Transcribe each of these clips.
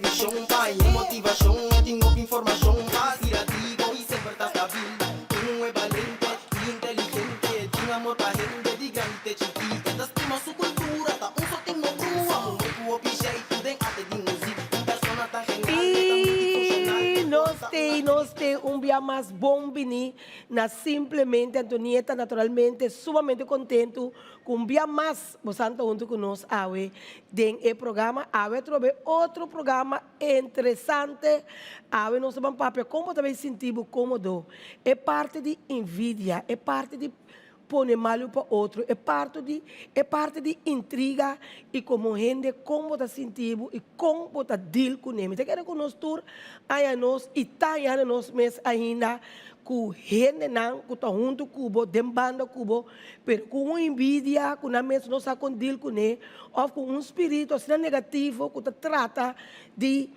televisão, pai, motivação, eu tenho informação, inspirativo e sempre tá estável. É valente e inteligente, tinha amor pra rende, de grande chiquita, das primas sua cultura, tá só tem no rua, o objeto de arte de música, persona tá genial, nós temos dia mais bom bini, na simplesmente Antonieta naturalmente sumamente contento com dia mais você junto conosco awe den e programa awe trobe outro programa interessante awe nós vamos papel como também sentimos cômodo é parte de envidia é parte de pone mal para outro é parte de intriga e como gente como está sentindo e como está deal com ele. Te quero com nós tour aí nós e tá aí nós mês ainda com gente não que está junto cubo dembando cubo, pero com envidia com na mês nós com deal com ele ou com espírito assim negativo que trata de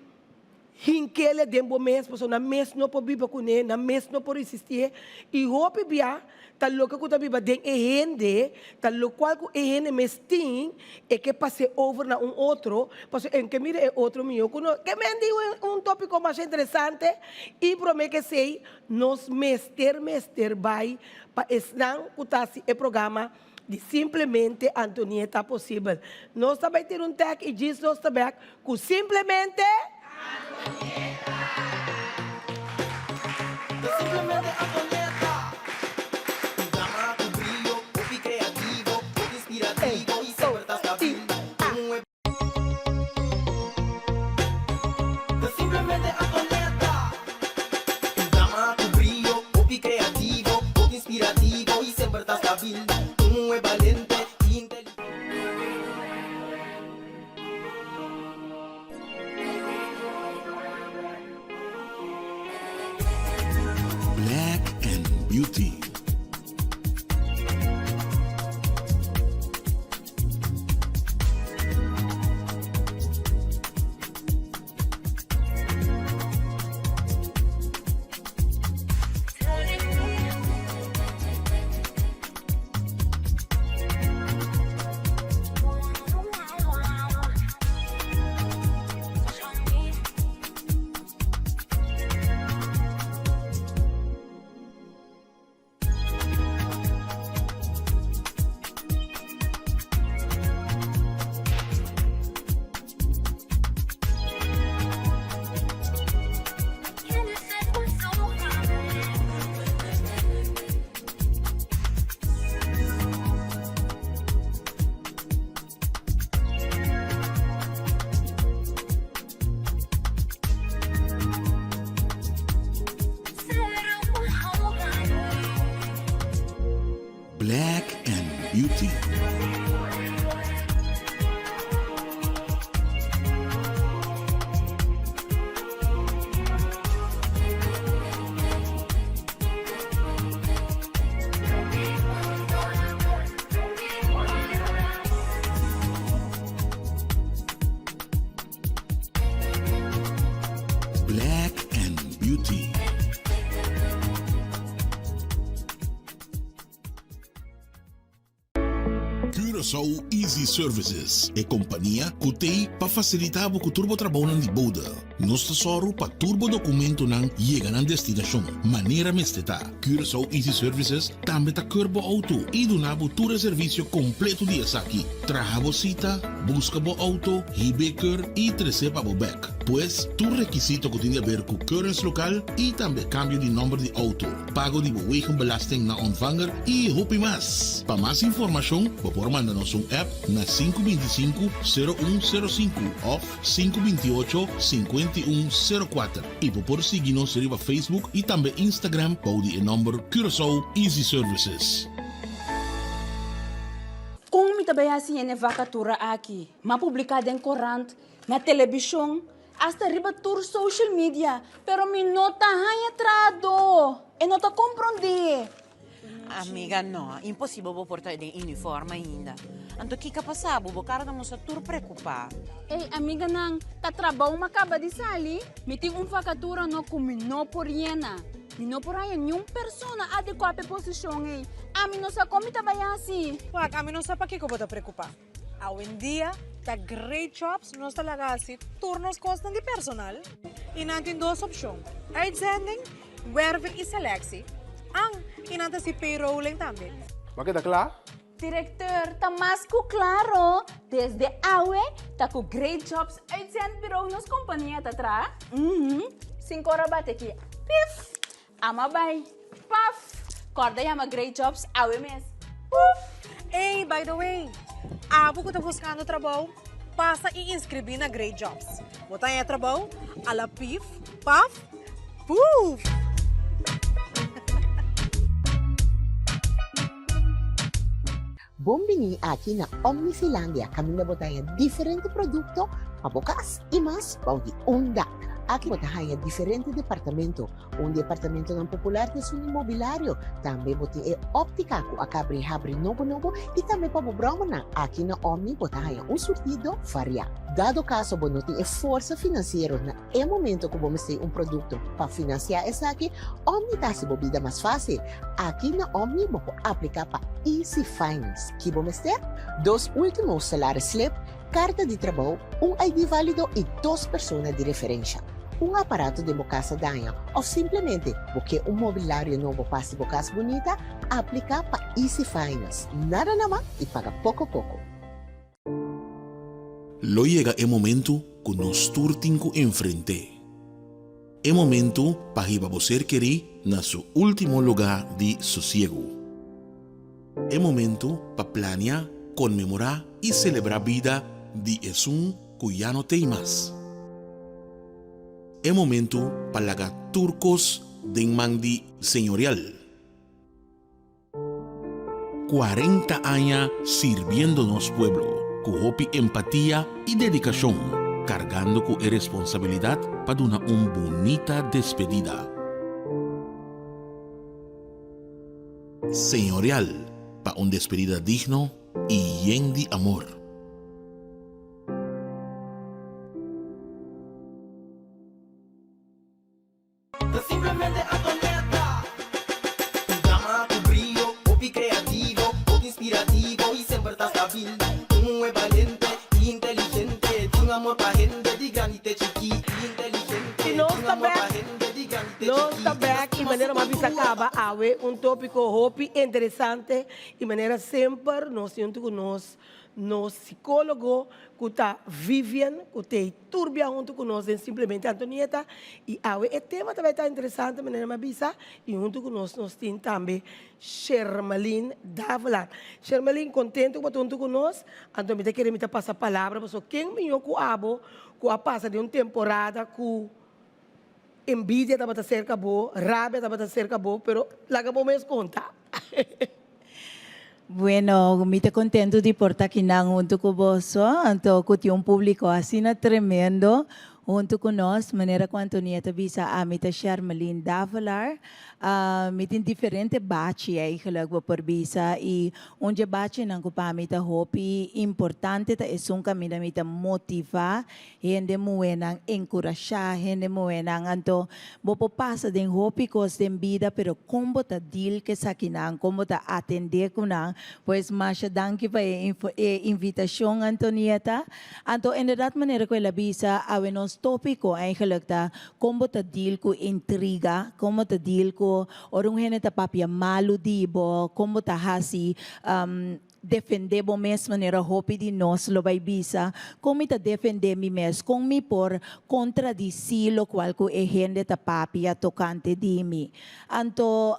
hinquele dembo mês, pessoa na mês não pode viver com ele, na mês não pode existir e hope bia tal lo que eu viva den e rende, tal lo qual que rende mês tem e que passe over na outro, porque em que mire é outro meu, que me digo tópico mais interessante e promete que sei nos mester vai para estar com o programa de simplesmente Antonieta possível. Nós também ter tag e diz nós também que simplesmente Antonieta. Simplesmente Antonieta. Programa com brilho, hobby criativo, hobby inspirativo e sempre tá estável. Simplesmente Antonieta. Programa com brilho, hobby criativo, hobby inspirativo e sempre tá estável. É valente e inteligente. Black and Beauty. Black and Beauty. Black and Beauty. Curaçao Easy Services é companhia que tem para facilitar o turbo trabalho de boda. Nós tesoro para turbo documento não chega na destinação. Maneira mesteta. Curaçao Easy Services também está curbo auto e donava todo o serviço completo de aqui. Traga cita, busca bo auto, hibeker e receba bo back. Pois, tu requisito que tem a ver com currency local e também cambio de número de auto. Pago de wegenbelasting na ontvanger e hopi mais. Para mais informação, por mandar nos app na 525-0105 ou 528-5104. E por seguir-nos no Facebook e também Instagram para o número Curaçao Easy Services. Como me também assim é vacatura aqui, mas publicada em corrente, na televisão, hasta riba tour social media, pero me nota entrado e não tá compreender. Amiga, no, impossível vou portar de uniforme ainda. Anto que passava, vou cara não se tur preocupar. Ei, amiga, não, tá trabalho uma acaba de sair, me tem vacatura no como não por hiena. Me não por aí nenhuma pessoa adequada à posição, ei. A mim não sabe como tá vai assim. Ué, a mim não sabe para que eu vou te preocupar. Hoy en día, the great jobs nos talaga si turnos costan de personal. E natin dos opsyon. Uitzending, werving e selectie. Ang inanta si payrolling também. Bakit akla? Director, tamas ko klaro. Desde awe, taku great jobs uitzendbureau nos companhia tatra. Cinco horas bate aqui. Pif! Amabay. Paf! Corda yama great jobs awe mes. Puf! Hey, by the way, abo ko tá buscando trabalho, passa e inscrever na Great Jobs. Botar em trabalho, ala pif, paf, puf! Bombini aqui na Omnisilândia, kami na botaya diferente produto, pabukas e mas paudi unda. Aqui botaya diferente departamento. Departamento ng popular de sun imobiliário. Também boti óptica ko akabri-habri novo e também pabubramo na aqui na Omni botaya surtido varia. Dado caso bonoti força financeiro na momento que vamos ter produto para financiar essa aqui, Omni tá se bobida mais fácil. Aqui na Omni vou aplicar para Easy Finance. Que vamos ter 2 últimos salários slip, carta de trabalho, ID válido e 2 pessoas de referência. Aparato de casa danha ou simplesmente porque mobiliário novo passe casa bonita, aplica para Easy Finance. Nada naman e paga pouco. Lo llega el momento que nos turtin ko enfrente. El momento para iba ser querer na su último lugar de sosiego. El momento para planear, conmemorar y celebrar vida de esun que ya no tem más. El momento para lagar turcos de mandi señorial. 40 años sirviéndonos pueblo, con hopi empatía y dedicación, cargando con responsabilidad para una bonita despedida. Señorial, para una despedida digno y lleno de amor. Simplemente Antonieta. Tu gama, tu brillo, hobby creativo, hobby inspirativo y siempre estás stabil. Un es valiente y inteligente, tiene amor pa' gente de grande chiquita, inteligente. E nós tiene tá amor pa' back. gente de grande Nós Está back e maneira mais acaba awe tópico hopi interessante e maneira sempre nós junto com nos psicólogo que está Vivian, que tem Turbia junto com nós, simplesmente Antonieta e awe o tema também está interessante maneira mais bisa e junto com nós temos também Shermalyn Davalar. Shermalyn, contento com junto com nós, Antonieta quer me passar a palavra, porque quem me com abo, que a passa de uma temporada com envidia estava cerca boa, rabia estava cerca boa, pero laga bom mesmo conta. Bueno, me contento de portar aqui junto com você, então que um público assim tremendo junto com nós, maneira que a Antonieta bisa a mita Shermalyn Davalar, me tem diferente batch eigenlijk por bisa e onde batch nang ko pa mita hopi importante ta esung kami na mita motiva, hindi mo nang encourage, hindi mo nang anto bopo pasa den hopi kos den vida pero como ta deal ke sa kinang, como ta atender kunang, pues masya danki pa invitasyon Antonieta, anto inderdaad maneira ko labisa awenos tópico eigenlijk ta como ta deal ko intriga, como ta deal ko orung hene ta papia malu dibo, como ta hasi defender bo mes maneira hopi di nos lo vai bisa, como ta defender mi mes com mi por contradicir lo qual ko hende ta papia tocante di mi. Anto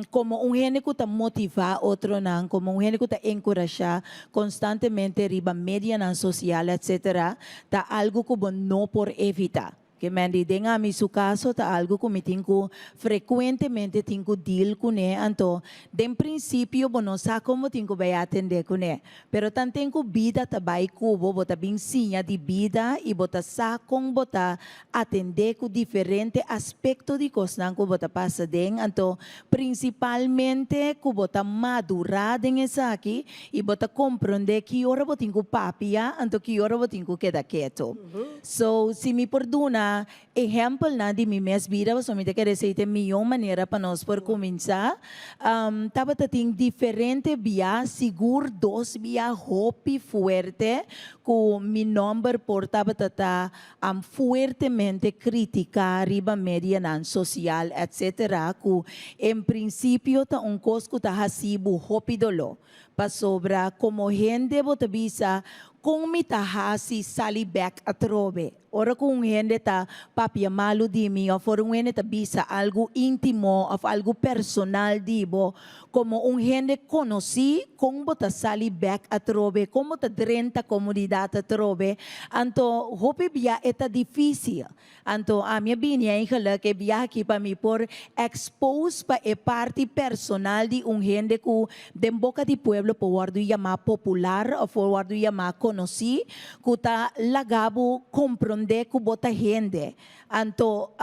como hene ko ta motiva outro nang, como hene ko ta encourage constantemente riba media nan social etc. ta algo ko bo no por evitar. Que mandi denga mi su caso ta algo comitin ko frecuentemente tinko deal ko ne anto den princípio bono sa como tinko vai atender ko ne pero tanten ko vida ta bai kubo bota binsinha de vida e bota sa com bota atender ko diferente aspecto de cosnan ko bota passa den anto principalmente ko bota madurar den esa aqui e bota compreender que hora botin ko papia anto que hora botin ko queda quieto so si me perdona exemplo na di mi mes vida, so mi te que receita milhão maneira para nós por começar. Tava tem diferente via, seguro dos via hopi fuerte, com mi number por tava tata fuertemente criticar riba media nan social, etc. Ku em princípio ta cosco ta hasibu hopi dolo, pa sobra como gente bota bisa kung mitahasi sali back atrobe. Ora kung gente ta papia malu di mi, o for gente ta bisa algo íntimo, of algo personal dibo, como gente conocí, kung bota sali back atrobe, como ta drenta comunidad atrobe, anto hope biya eta difícil. Anto a minha binya ingala que biya aqui pa mi por expose pa e parte personal di gente ku den boca di pueblo po wardo yama popular, o for wardo yama conocí, kuta lagabo compronde ku bota gente. Anto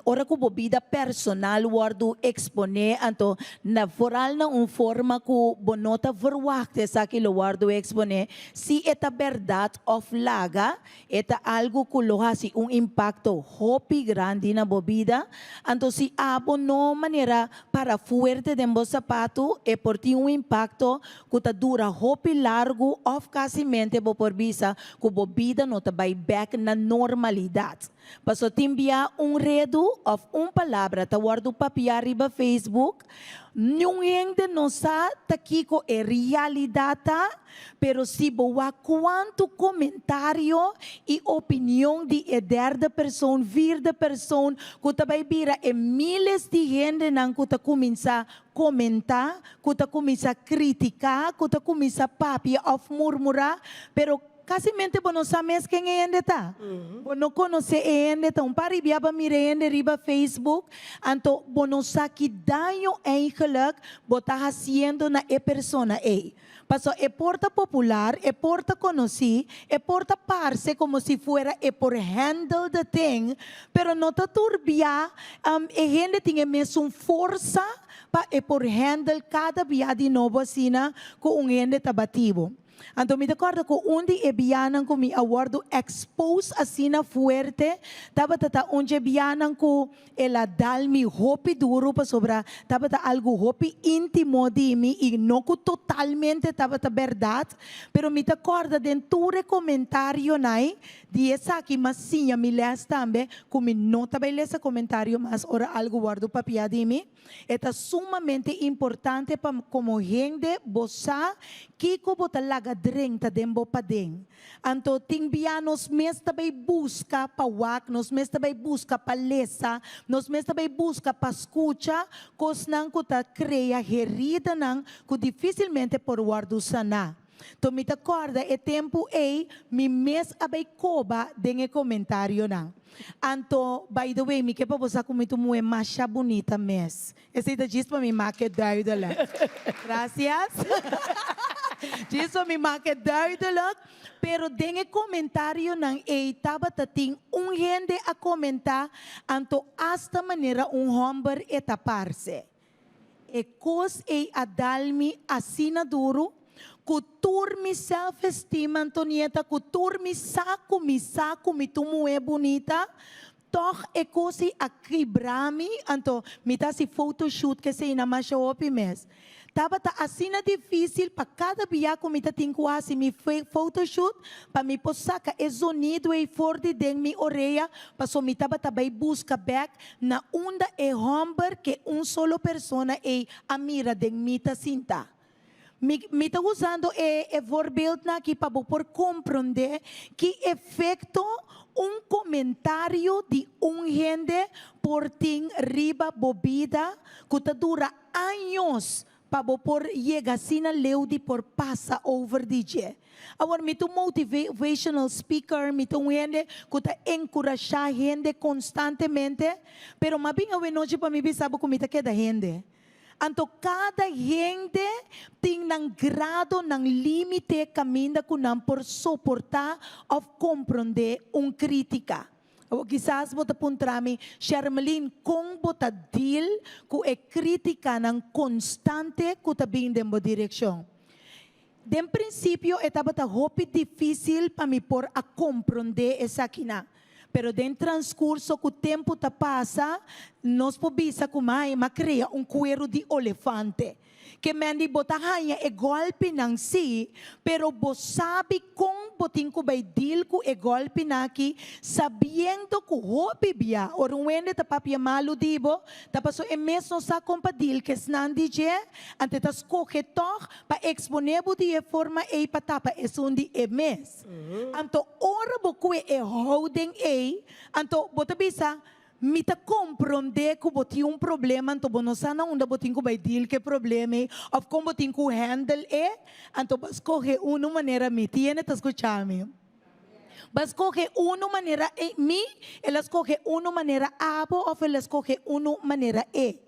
ora ku bobida personal wardo expone, anto na foral na forma ku bonota verwachte sa kilo wardo expone, si eta verdad of laga, eta algo ku lohasi impacto hopi grande na bobida, anto si abo no manera para fuerte de bo sapato, e por ti impacto kuta dura hopi largo of casimente bo por bisa ku bobida no ta by back na normalidade. Paso timbia redo of palavra ta wardo papia riba Facebook, nung gente não sa takiko e realidade, pero si boa quanto comentário e opinião de ederda pessoa, virda pessoa, kuta bay bira e miles de gente nang kuta começa comentar, kuta começa criticar, kuta começa papia of murmurar, pero casi mente bono sabes quem é ende tá. Bono conhece ende tá. Pari biaba mire ende riba Facebook. Anto bono saki daño eigenlijk bota haciendo na e persona e. Paso e porta popular, e porta conocí, e porta parse como si fuera e por handle the thing, pero no ta turbia, e gente tinha mesmo força pa e por handle cada via de novo asina com gente tabativo. Então, me recordo que onde ebianan ko mi awardo expose asina fuerte, taba tata onde ebianan ko ela dal mi hopi duro pa sobra, taba ta algo hopi íntimo di mi e no ko totalmente taba ta verdade, pero me recordo dentro comentário nai, di essa aqui massinha me les tambe, ko mi no taba lesa comentário mas ora algo guardo papia di mi, eta sumamente importante pa como gente bosa kiko bota laga drenta dembo padeng. Anto tingbia nos mesta bay busca pa wak, nos mesta bay busca pa lesa, nos mesta bay busca pa escucha, kos nang kuta crea herida nang ku dificilmente por guardo sana. To me acorda e tempo mi mes abay koba den e comentário na. Anto, by the way, mi que pa você comito muito mais bonita mes. Esse diz para mim que duidelijk. Gracias. Diz para mim que duidelijk. Pero den e comentário nang taba tating gente a comentar anto hasta maneira homem taparse. E cos adalmi assina duro. Kutur mi self-esteem, Antonieta, kutur mi saco, mi tumo é bonita. Toch é coisa aqui brami, anto me dá se photoshoot que se ina mais opi mes. Tava tá assim difícil para cada dia que me tá tinco assim me photoshoot para me possaca é sonido e forte de mi orelha para so me tava também busca back na onda é homem que solo persona é a mira de mi tá sinta. Me está usando e voorbeeld na aqui para por compreender que efeito comentário de gente por ting riba bobida que dura anos para por llegar assim a leudi por passa over DJ. Agora me motivational speaker, me gente que tá encorajar gente constantemente, pero mabinga we noite para me sabe como está queda gente. Anto cada gente tem nang grado, nang limite caminha com nam por suportar ou compreender crítica. Ou quizás bota puntrami, Shermalin, kung bota deal com a crítica nang constante que tá bem dentro da direção. De princípio, estava tá hopi difícil para me por a compreender essa quina. Pero dentro transcurso que o tempo tá passa, nós podemos criar cuero de elefante. Que mandi botahanha é golpe não si, pero bo sabe com botin ko bay deal ko é golpe naki, sabendo que hobby bia, or wende ta papia malu dibo, tapaso é mesmo sa compadil que snan DJ, ante tas coge toch, pa exponer bo de forma e patapa é sundi é mes. Anto ora bo kwe é holding e, anto botabisa, mita compreender que botin problema, então não sana onde botin que vai deal que problema é, ou como botin que handle é, então vas correr uma maneira me tiene tá escuchando. Vas correr uma maneira me, elas correr uma maneira abo, ou elas correr uma maneira e.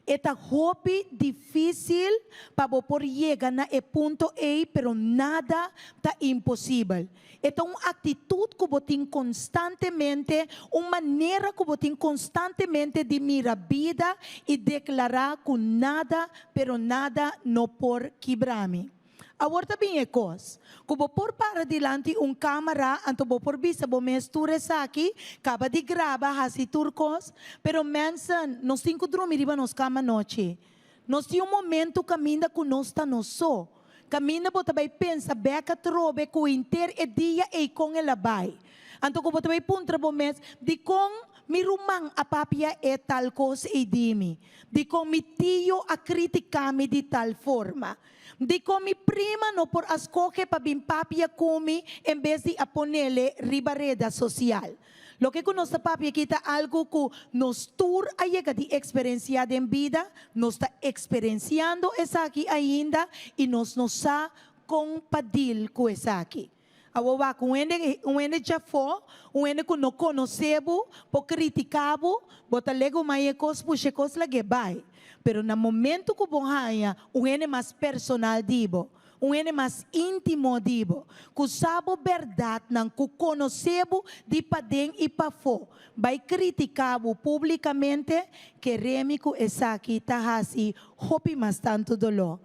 Esta hobby difícil para por chegar na ponto E, pero nada está impossível. Esta uma atitude que botin constantemente, uma maneira que botin constantemente de mirar a vida e declarar que nada, pero nada não por quebrar-me. Agora também é coisa. Como por para dilante câmera, anto por vista bo mistura aqui, acaba de gravar assim turcos, pero mensen, nós temos que dormir riba nos cama noite. Nós temos momento caminha com nós está no so. Caminha bota vai pensa beca trobe com inter e dia e com ela vai. Anto como bota vai puntra bo mes de com mi rumang a papia e tal coisa e dimi. De com mi tio a criticar-me de tal forma. De como mi prima no por escoger para bim papia comi em vez de a ponerle ribareda social. Lo que con nuestra papia quita algo que nos tur a llegar de experiencia en vida, nos está experienciando esa aquí ainda y nos ha compadil con esa aquí. Agora, com ele já foi, ele que não conhecemos, por criticamos, bota lego mais coisas, puxa coisas lá que vai. Pero no momento que bonhaia, ele mais personal dibo, ele mais íntimo dibo, que sabe verdade, não que conhecemos de padem e para fora, vai criticar publicamente que remico essa aqui tá assim, hopi mais tanto dolor.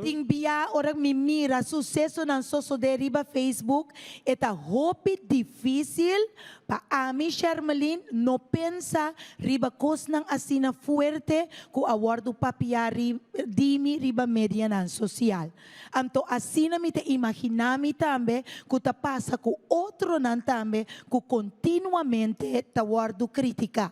Timbia ora me mira sucesso na sua deriva Facebook, eta hopi difícil pa ami Shermalin no pensa riba cos nang asina fuerte ku awardo papiari dimi riba media nan social. Anto asina mi te imaginami tambe ku ta pasa ku outro nan tambe ku continuamente ta wardo critica.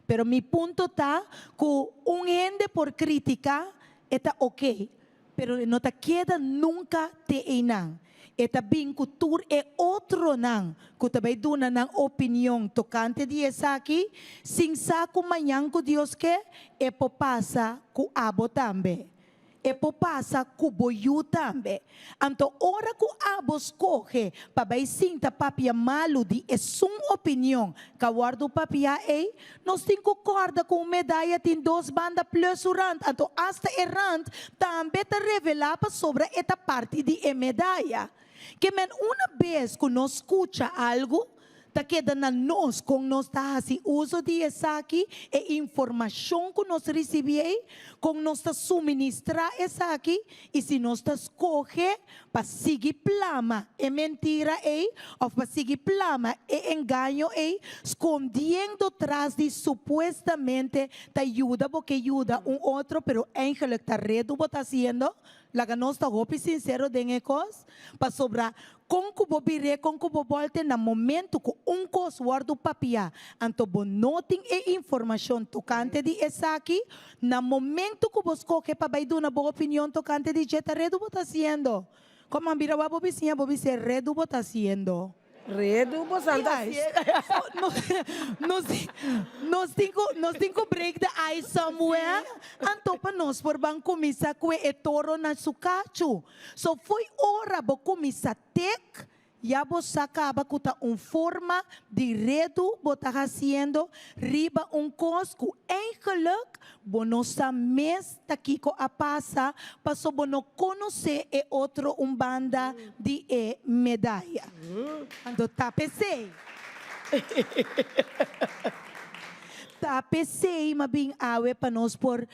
Pero mi punto ta ku gente por crítica eta okay. Pero não te queda nunca te enang. Eta bem cultura é outro nang. Que também duna nang opinião tocante de essa aqui. Sin saco manhã que Deus quer, é por passa com abo também. É por passa com boiú também. Então, hora que abo escorre, para vai sinta papia malu de é sua opinião. Que guarda o papia aí, nós temos que corda com medalha tem 2 bandas plus urant. Então, hasta errant, também te revelar sobre esta parte de medalha. Que men uma vez que nós escuta algo, ta queda na nós com nós tá assim uso de essa aqui e informação que nós recebemos com nós tá suministrar essa aqui e se nós tá escolher para seguir plama é mentira ou para seguir plama é engano escondendo atrás de supostamente tá ajuda porque ajuda outro pero eigenlijk tá redo bota haciendo la que nós tá hopi sincero de cos para sobrar com que bobire com que bobolte na momento que cos guardo papia anto bonoting e informação tocante de essa aqui na momento que vos coge para vai dar uma boa opinião tocante de jeta redo bota haciendo como a mira bobicinha bobice redo bota haciendo. Redo, bosanta. Nós temos break the ice somewhere. Anto pa nós por bang kumisa kwe etoro na sukachu. So foi hora bo kumisa tek. Ya vos acaba kuta forma de redo bota haciendo riba cosco eigenlijk bonosa mes takiko a passa paso bono conocer e outro banda de medalha. Ando tapese. ta pensei mabing awe panos por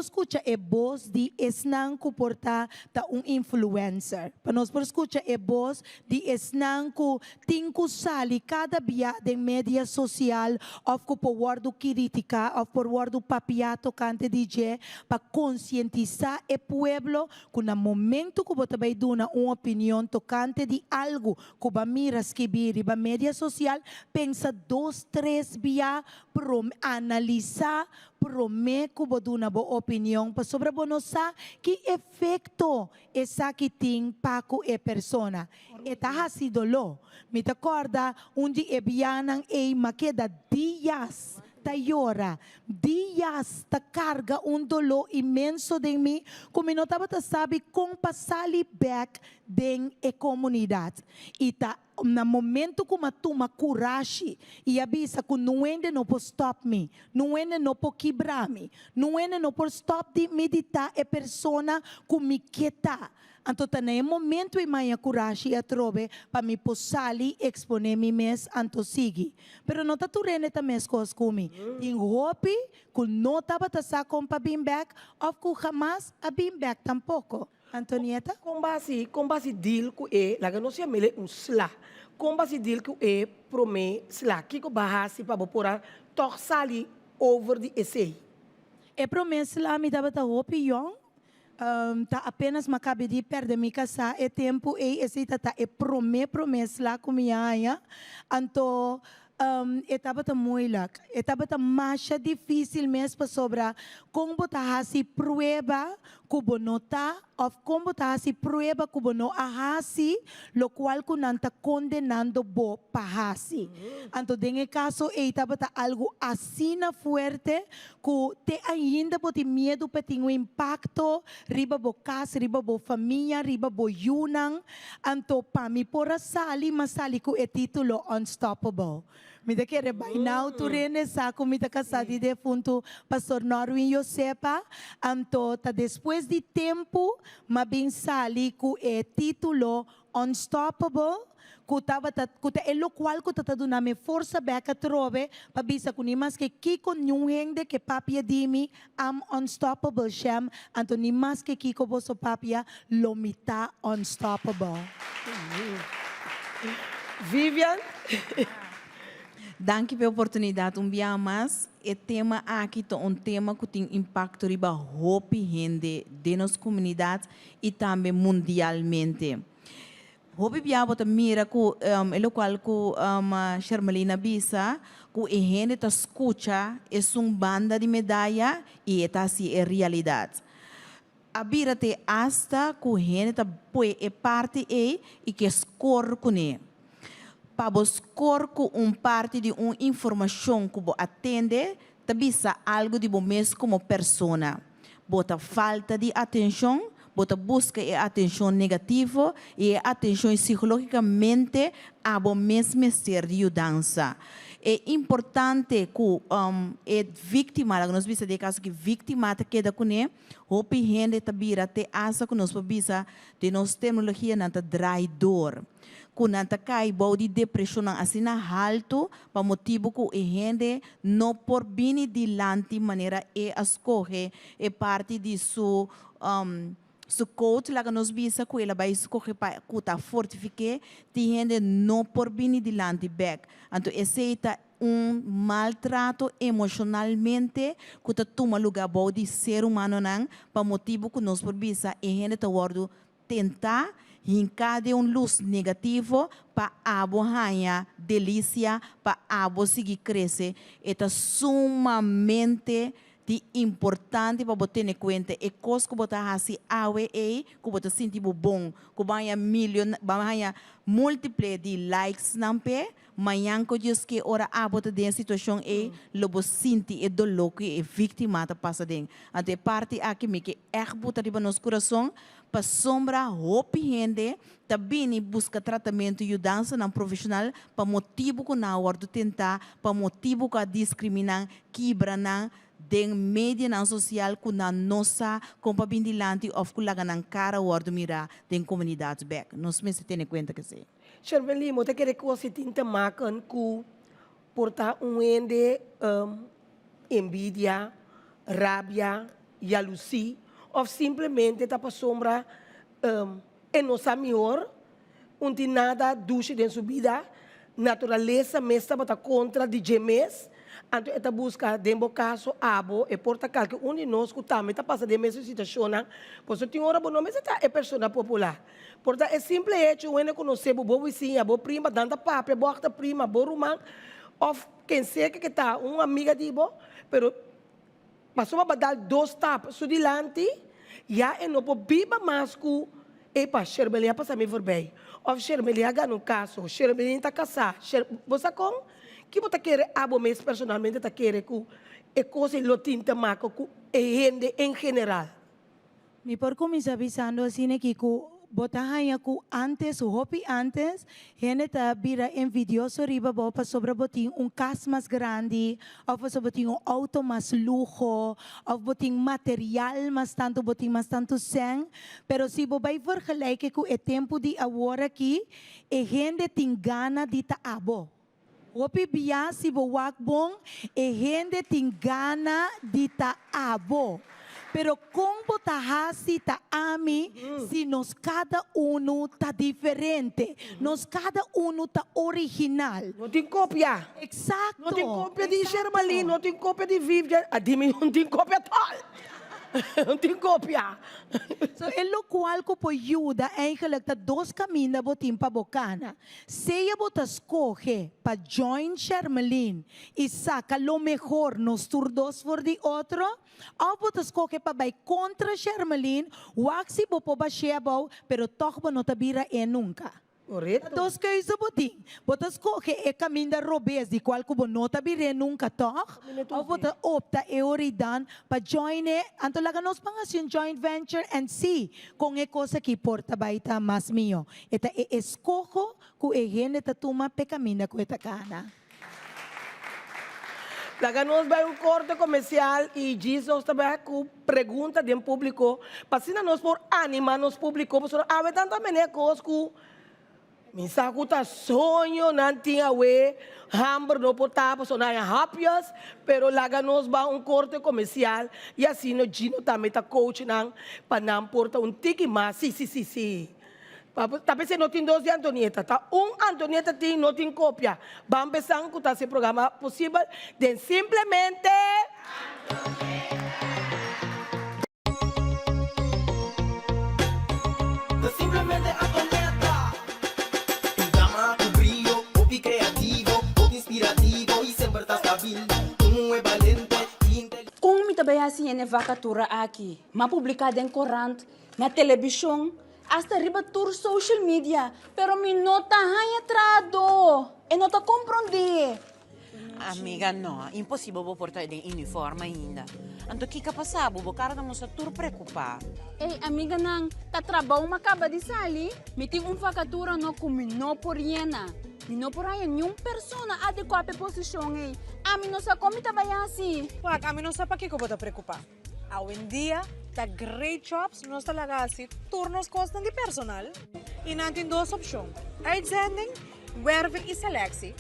escucha e voz di esnang kuporta ta influencer. Panos por escucha e voz di esnang ku tingku sali cada dia de media social of ku powardo kritika of powardo papiato kante DJ pa conscientizar e pueblo ku na momento ku bota bay duna opinião tocante de algo que ba mira escrever ba media social pensa 2, 3 via analisar prome que ba duna ba opinião pa sobre bonosa que efeito essa que tem pa ku e persona eta hasido lo me te acorda onde e bianang e makeda dias tayora, dias ta carga dolor imenso de mim, como não estava sabe como passar back den e comunidade. E tá no momento como toma coragem e avisa que não ainda não pode stop me, não ainda não pode quebrar me, não ainda não pode stop de meditar e persona que me quieta. Então, no momento em minha coragem a trove para me possali exponer me mes anto sigi. Pero não tá turene também as coisas comigo. Tem hope que não estava tá com para bim back, ou que jamás a bim back tampouco. Antonieta? Com base deal que é, lá que não se chama sla. Com base deal que é prome sla, que ko bahasi para bopora torsali over the essay. É promessa lá me dava tá hope young. Ta apenas macabe de perder minha casa é tempo e esse tá é promessa lá com minha anto etapa tá muito etapa tá mais difícil mesmo para sobrar como botar assim prueba como nota ou como botar assim prueba como não ahasi lo qual que não tá condenando bo para assim anto nesse caso etapa tá algo assim na forte que te ainda pode medo para ter impacto riba bo casa riba bo família riba bo yunang anto pa mi por sali masali ko e título Unstoppable. Me da querer by now tu rene sa comida casada de fundo pastor Norwin Josepa anto ta depois de tempo mabin sali ku e título Unstoppable kutaba kuta elo qual kuta duna me força beca trove pa bisa kunimas ke kiko nyungende ke papia dimi am unstoppable shem anto nimas ke kiko boso papia lomita unstoppable. Vivian? Dank pela oportunidade um dia mais. O tema aqui é tema que tem impacto riba hope gente de nossa comunidade e também mundialmente. Hope biabo ta mira ku elo qual ku Shermalina bisa ku e gente ta escucha es banda de medalha e eta si é realidade. Abira te hasta ku gente ta poi e parte e que score com ele. Para buscar parte de uma informação que você atende, tabisa algo de você como pessoa. Bota falta de atenção, bota busca a atenção negativa e a atenção psicologicamente a você ser de ajudança. É importante que a vítima, nós vimos de caso que vítima te queda com ele, hope gente tabira te asa que nós visa de nossa tecnologia nanta draidor. Kunanta kai body depressão assim na alto para motivo que a gente não por bem dilante maneira e escolhe é parte de su coach lá que nos visa que ela vai escolher para que fortifique de gente não por bem dilante back então esse é maltrato emocionalmente que tá toma lugar body ser humano não para motivo que nos por visa a gente tá guardo tentar hincade luz negativo para abo ganhar delícia para abo seguir crescer é sumamente importante para você ter em conta e coisa que você faz awe que você sente bom que vai ganhar múltiplo de likes não pé manhã que diz que ora abo te den situação lobo sente e dolor que é vítima tá passa dentro até parte aqui me que bota riba nos coração para sombra hope gente também busca tratamento e ajuda não profissional para motivo que na hora de tentar para motivo que discriminar quebra não den mídia não social que na nossa compabilidade ou que lá na cara hora de mirar den comunidade back nós mesmo tem em conta que sei. Shermelimo, te quer que você tenta makan ku portar ende envidia, rabia, jaloezie, of simplesmente tapa sombra en nossa melhor, onde nada duche em sua vida, natureza mesmo está contra de gemes, então esta busca dembo caso abo e porta cal que um de nós que também está passando de mesma situação, pois tem hora bom nome está é pessoa popular, portanto é simples hecho o ene conhecer boa vizinha, boa prima, danda papo, boa prima, boa romã, of quem sei que está uma amiga de bo, pero passou a dar 2 tapas su dilante, já é não pode biba mais que epa, Shermelia passa me voorbij. Of Shermelia ganha no caso, Shermelia está casada. Você com que você quer abo mesmo personalmente está querer que é coisa lo tinta maco que é gente em geral. Me por começar avisando assim que botahan ku antes, o hopi antes, gente tá vira envidioso riba bopa sobre botin casa mais grande, ou sobre botin auto mais luxo, ou botin material mais tanto sen, pero si bo vai vergelijken ku e tempo di agora aqui, e gente tem gana de ta abo. Hopi bia si bo wakbong, e gente tem gana de ta abo. Pero como tahasi ta ami, si nos cada uno ta diferente, nos cada uno ta original. Não tem cópia. Exacto. Não tem cópia de Shermalin, não tem cópia de Vivian, não tem cópia tal. Não tem cópia. So, en lo cual ko po ayuda, eigenlijk ta 2 caminhos botin pa bocana. Seya bota escoge pa join Shermalin y saca lo mejor nos turdos for the otro, o bota escoge pa bay contra Shermalin, waxi bo po ba siya bo, pero toch bo no tabira nunca. Correto. 2 keuzes botin. Bota escoge e caminho da robes, di qual kubo no tabire nunca toch, o bota opta e oridan pa join anto laga nos pangas yung joint venture and see kung e cosa que porta baita mas mio. Eta e escojo ku e gene tatuma pe camina ku eta kana. Laga nos vai corte comercial e Jesus também com pergunta de público, para nos por animar nos público, porque há tanta maneira coisa que minsa kuta sonho nanti awe hamburger no potapa so na happyas pero laga nos ba corte comercial e assim no Gino também tá coach nang panam porta tiki mas si tá pensando no tem 2 de Antonieta tá Antonieta tem não tem cópia vamos pensar que tá esse programa possível de simplesmente Simplemente Antonieta. Programa com brilho, hobby creativo, hobby inspirativo e sempre tá estável. É valente e inteligente. Kung mitabayasi yan vakatura aqui, mapublicada em corrente, na televisão, hasta riba tour social media, pero mi nota hanya trado, e nota compreende. Amiga, no, impossível vou portar de uniforme ainda. Anto que passar, vou cara da moça tur preocupar. Ei, amiga nang, ta trabaho makaba di sali, miting vakatura no kumino por yena. Mino por aí nenhum persona adequada à posição ei. A mim não sabe como mitabayasi. Wag, a mim não sabe para que eu vou te preocupar. Hoje em dia, tá great jobs, nós tá lá assim, turnos costam de personal. E não tem 2 opções. Uitzending, werving e selectie.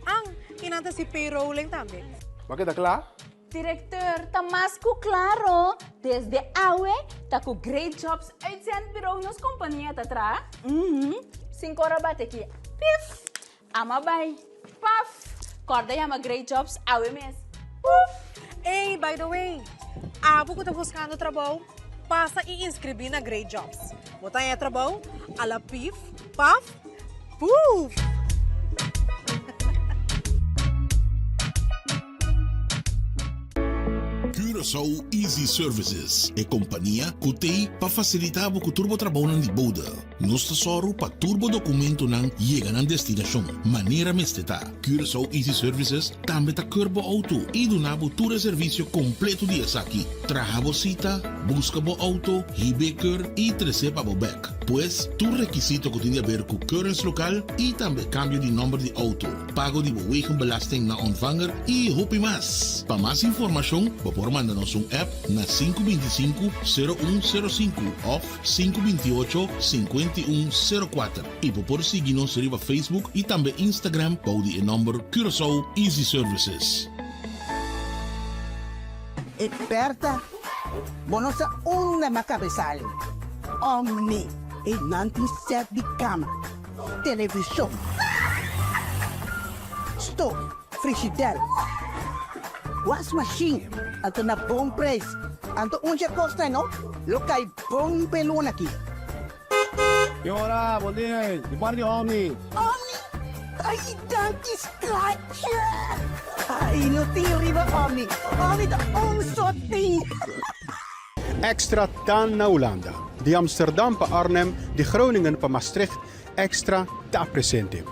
Ang inanta si payrolling também. Bakit na klaar? Director, tá mais que claro. Desde awe, tá com great jobs uitzend bureau nos companhia tá tra. 5 horas bate aqui. Pif! Ama bay. Paf! Corda yama great jobs awe mes. Hey, by the way, abo ko tá buscando trabalho, passa e inscrever na Great Jobs. Botar em trabalho, ala pif, paf, puf! Curaçao Easy Services é companhia que tem para facilitar o turbo trabalho de boda. Nós tesoro para turbo documento não chega na destinação. Maneira mesteta. Curaçao Easy Services também está curbo auto e donava todo serviço completo de aqui. Traga cita, busca o auto, hibeker e receba o back. Pois, tu requisito que tem a ver com currency local e também cambio de número de auto. Pago de wegenbelasting na ontvanger e hopi mais. Para mais informação, por mandar-nos app na 525-0105 ou 528-5104 e por seguir-nos no Facebook e também Instagram para o número Curaçao Easy Services. experta, bono sa una makabesal. Omni, e nanti set di cama, televisão, stove, frigidaire, wash machine, ato na bom preço. Anto unja costa, no? Lokay bom pelon aqui. Senhora, bom dia. De parte de Omni. Omni! Ay, danke, Scratcher! Ay, no tenho riba, Omni. Omni, de onsoting. Extra Tan na Holanda. De Amsterdam pa Arnhem, de Groningen pa Maastricht. Extra ta presente.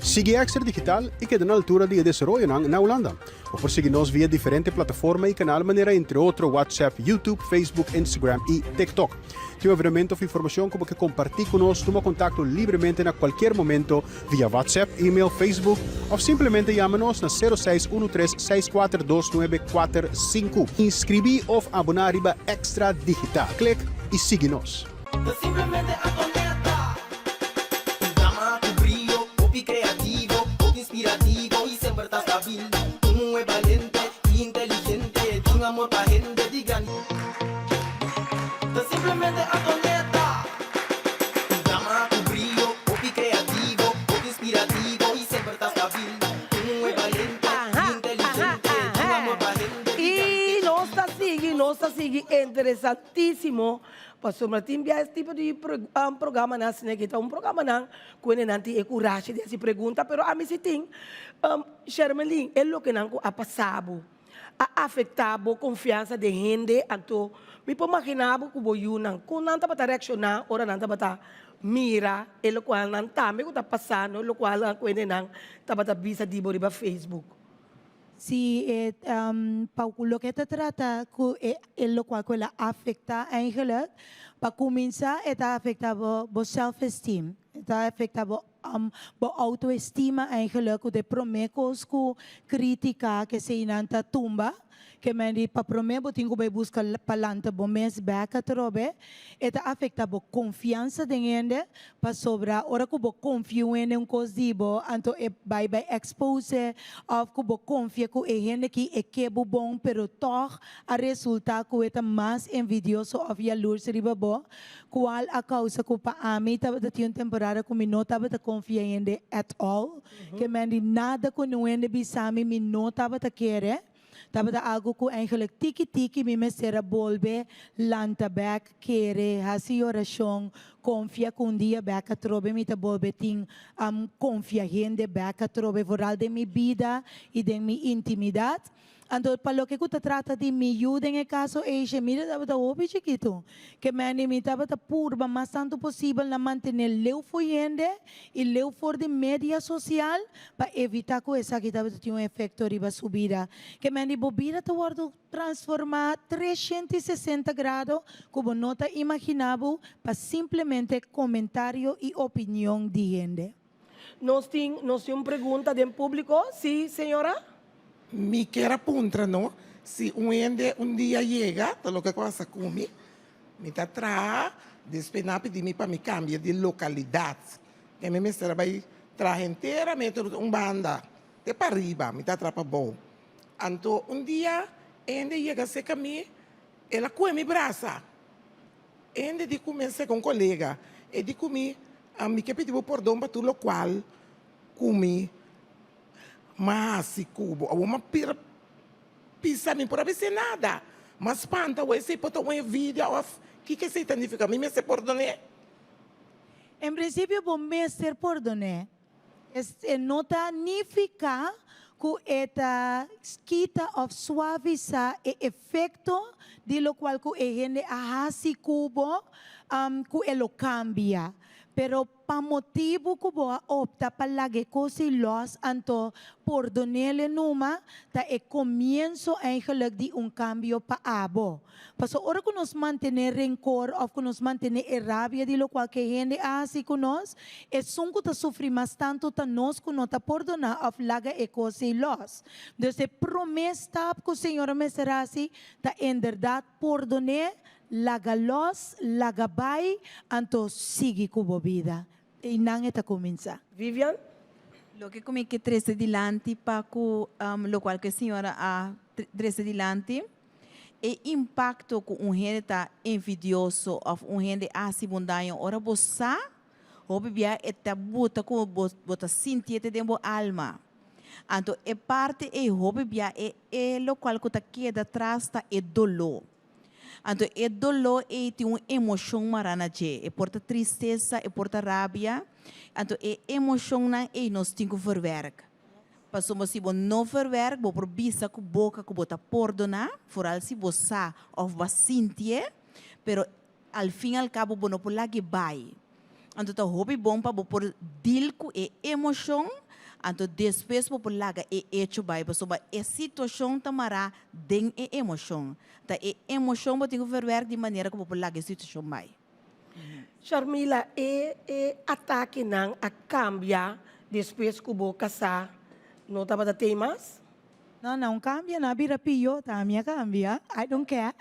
Sigue Extra Digital y queda na altura de desarrollo na Holanda. O por seguirnos via diferentes plataformas y canal manera entre otros WhatsApp, YouTube, Facebook, Instagram y TikTok. Tem veramente of informação como que compartilhe conosco, toma contato livremente a qualquer momento via WhatsApp, e-mail, Facebook ou simplesmente chama-nos na 0613-642-945. Inscrevi ou abonar riba Extra Digital. Clique e siga-nos. Simplemente a conecta. Llama tu brillo, copy creativo, copy inspirativo y siempre está stabil. Tú es valiente, inteligente, un amor pa' gente, digan. Simplemente a conecta. Llama tu brillo, copy creativo, copy inspirativo y siempre está stabil. Tú es valiente, inteligente, un amor pa' gente. E nós está seguindo interessantíssimo. Pastor Martin, esse tipo de programa na assim, que tá programa não, quando nanti é coragem de se pergunta, pero a mim se tem, Shermelin, é o que não ha passado, a afetado a confiança de gente, então, me pode imaginar que o não, quando não está para reaccionar, ora não está para mira, é o qual não está, me está passando, é o qual quando não está para visa de boriba Facebook. Si lo que te trata que lo cual que afecta eigenlijk, para começar está afetado bo self-esteem, está afetado bo autoestima eigenlijk, de promekos ku kritika que se inanta tumba, que me di pa promebo tingo bay busca palanta bo mes back atrobe, eta afecta bo confiança dengende pa sobra ora ku bo confio en un cosibo anto e bay expose of ku bo confia ku e hende ki e kebo bom pero toch a resulta ku eta mais envidioso of jaloers riba bo qual a causa ku pa ami taba da tiun temporada ku mi nota ba ta confia ende at all que me di nada ku nuende bisami mi nota ba ta kere. Tapos algo ko eigenlijk tiki-tiki mi mesera bolbe lanta back kere hasi oração confia com dia back a trobe mi ta bolbe ting confia gente back a trobe vooral de mi vida e de mi intimidade. Então, para o que você trata de me ajudar em caso, é mira, dá para ouvir chiquito, que me dá para purba, mas tanto possível na manter leu foiende e leu for de mídia social para evitar que essa que dá para um efeito riba subida, que me bobira te guardo transformar 360 graus como nota imaginável para simplesmente comentário e opinião de gente. Nós temos uma pergunta do público, sim, senhora? Me quiera puntra, ¿no? Si un día llega, todo lo que vas a comer, me está atrás, despenar pedir me para me cambiar de localidade. Que me será vai trazer inteiramente banda de para arriba, me está atrás para bom. Então, dia, ainda chega a ser caminho, ela come braça. Ainda de começar com um colega, e de comer, a mim que pediu perdão para tudo o qual comi. Mas se cubo, uma pisa me por ser nada. Mas panta, o esse pode um vídeo of que significa? Me se perdone. Em princípio, bom me ser perdone. Não significa que esta quita of suaviza e efeito de lo cual que a gente ahasi cubo que elo cambia. Pero pa motivo que boa opta para lage cosi los anto por donele numa ta e comienzo eigenlijk de cambio pa abo. Paso ora que nos mantener rencor of que nos mantener rabia de lo cual que gente así con nos es sunco ta sufrir más tanto ta nos que no ta perdona of laga e cosi los. Desde promesa que o Senhor me será así ta en verdad perdone lagalos, lagabay, anto sigue cubo vida. E nang eta comienza. Vivian? Lo que como que 13 dilante para lo cual que a senhora a 13 dilante e impacto com gente tá envidioso ou gente acibundanho, ora bossa, hope bia eta buta com bota sentir te dentro alma. Então, é parte e hope bia é lo qual que tá queda atrás tá é dolor. Então, é dolor e tem uma emoção marana je, é porta tristeza, é porta rabia. Então, é emoção na e nós temos que verwerken. Passamos se não verwerken, bo por bisa com boca que bota perdona, foral se você ou você sentir, pero al fim e al cabo bo não por lá que vai. Então, tá hobby bom para por deal com a emoção. Então, depois por lá que é hecho vai, passou a situação tamara den a emoção. Tá a emoção bo tem que verwerken de maneira que por lá que a situação vai. Sharmila, ataque não a cambiar depois que o casar. Não estava da temas? Não cambia, não vira pior, também cambia. I don't care.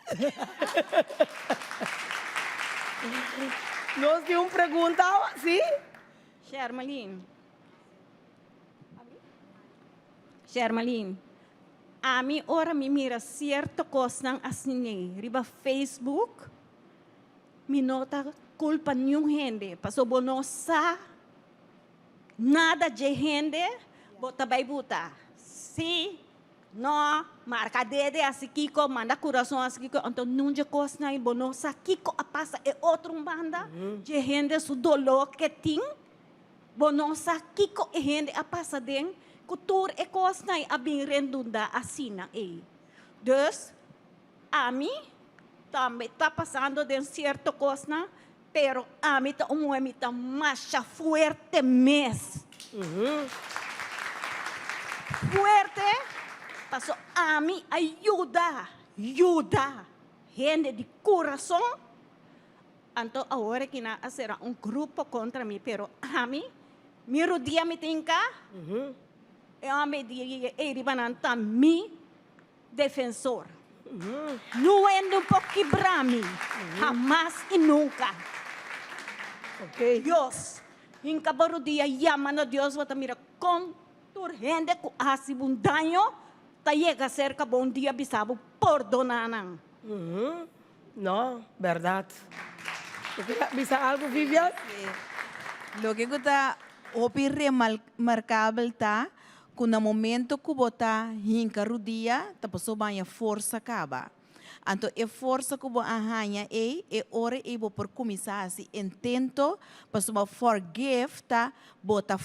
Nós temos pergunta, sim? Shermalin, a mim ora me mira certo coisa assim, riba Facebook, me nota culpa nenhum gente, passou bonosa, nada de gente, bota vai botar. Se não, marca dede assim Kiko, manda coração assim Kiko, então não de coisa na bonosa, Kiko a passa é outro banda, de gente su dolor que tem, bonosa, Kiko e gente a passa den, cultura e coisa na a bem redunda assim na e. Dus, a mim também está passando de certa coisa, pero a mim tá mais forte mesmo. Fuerte, passou a mim ajuda, gente de coração. Então agora que na será grupo contra mim, pero a mim, me rodia me tinka, a mim de eribananta mi defensor. Não é um pouco quebrar-me, jamás e nunca. Ok. Deus, em cada dia, chamando a Deus, vai mira com gente que hace um dano, tá chega cerca bom dia bisabo perdonar. Não, verdade. Bisa algo, Vivian? Lo que está opi remarcável tá, que no momento que bota hinca rodia, tá passou banha força acaba. Então, a força que você arranha é hora e você por começar assim, intento, para você forgive, tá? Bota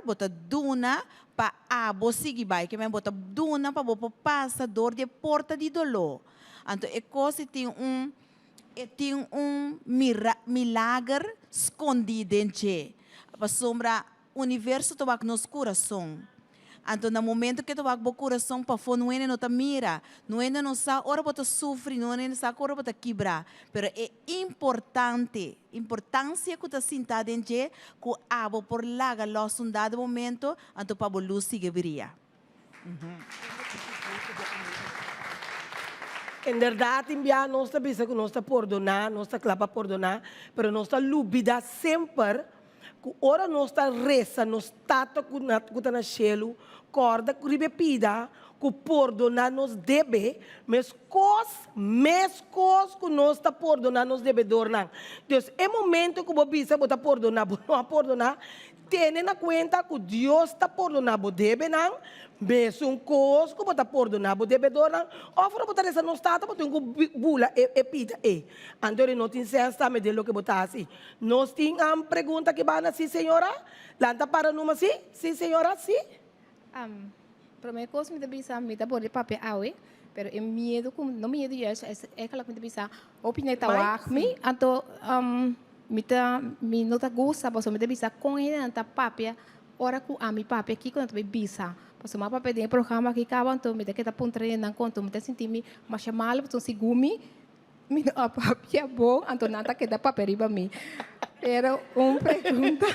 bota duna, para você seguir vai, que bota duna, para você passar dor de porta de dolor. Então, a coisa tem milagre escondido em você. Para sombra, o universo está nos coração. Então, no momento que tu vai o coração para fora, não é não te mira, não é não sabe, ora você sofre, não é não sabe, ora você quebra. Mas é importante, importância que tu sinta dentro, que abo por lá, los um dado momento, então para a luz siga brilhar. Em verdade, nós estamos que nós estamos perdonar, nós estamos clapa perdonar, mas nós estamos lubida sempre. Ora nós está reza, nós tato que está na chelo, corda que ribepida, que perdonar nos debe, mas cos que nós está perdonar nos debedor não. Então, é momento que você bisa bota perdonar, tenha na conta que Deus está perdonar o debe não, mesmo cos que bota perdonar o debedor não, ofra botar essa nos tata, bota bula e pida e. Então, não tem certeza me de lo que botar assim. Nós temos uma pergunta que vai assim, senhora, lanta para numa sim, sim senhora, sim. Primeira coisa me bisa me da bode papel awe, pero o medo como não medo é aquela coisa bisa opinião tawak me, então me nota gosta, você me bisa com ele anta papel, ora com a mi papel aqui quando me bisa. Pasal mapa pede programa aqui kawan tu, me kita pun train nang kontu, me senti me macam mal, betul si gumi, me apa ya bom, então nada que dá papel riba me. Era pergunta.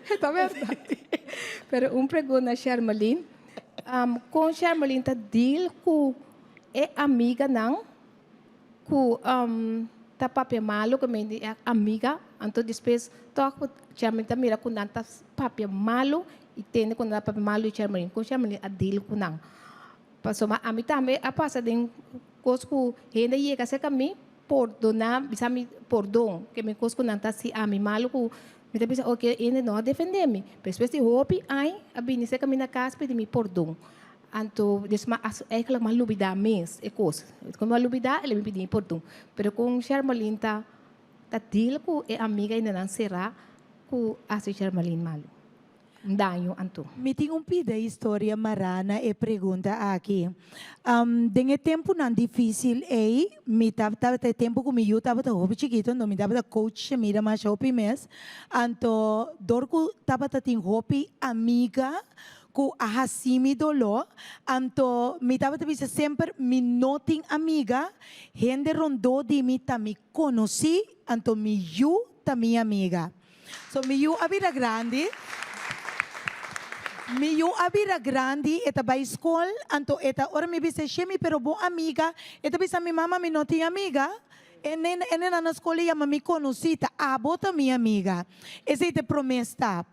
Está verdade. Pero pergunta Shermalin, com Shermalin tá deal com amiga não, com tá papel malo que me amiga, então depois toco Shermalin tá mira com nanta papel malo e tem quando dá papel malo e Shermalin, com Shermalin a deal com não. Passou a mim também a passa de cosco ainda chega a ser caminho perdonar, bisa mi perdão, que me cosco não tá se a mi malo ku me tá pensando, ok, ainda não defender-me. Depois de hopi, ai, a bini se caminho na casa pedi me perdão. Anto, desma é que ela malubida mes, é coisa. Como malubida, ele me pedi perdão. Pero com Charmalin tá deal ku é amiga ainda não será ku a Charmalin malo. Daño, Anto. Me tem pida história marana e pergunta aqui. Dengue tempo não difícil me tava tempo que eu tava hobby chiquito, não me tava coach mira mais hobby mes. Anto dorco tava tem hobby amiga ku ahasimi dolo. Anto me tava sempre me noting amiga, gente rondou de mim tá me conheci, anto me you tá minha amiga. So me you a vida grande. Meu abira grande, eta ba escola, anto eta ora me bise chemi pero boa amiga, eta bisa mi mama me não tinha amiga, ene na escola ia me conhecita, a bota minha amiga, esse te promessa.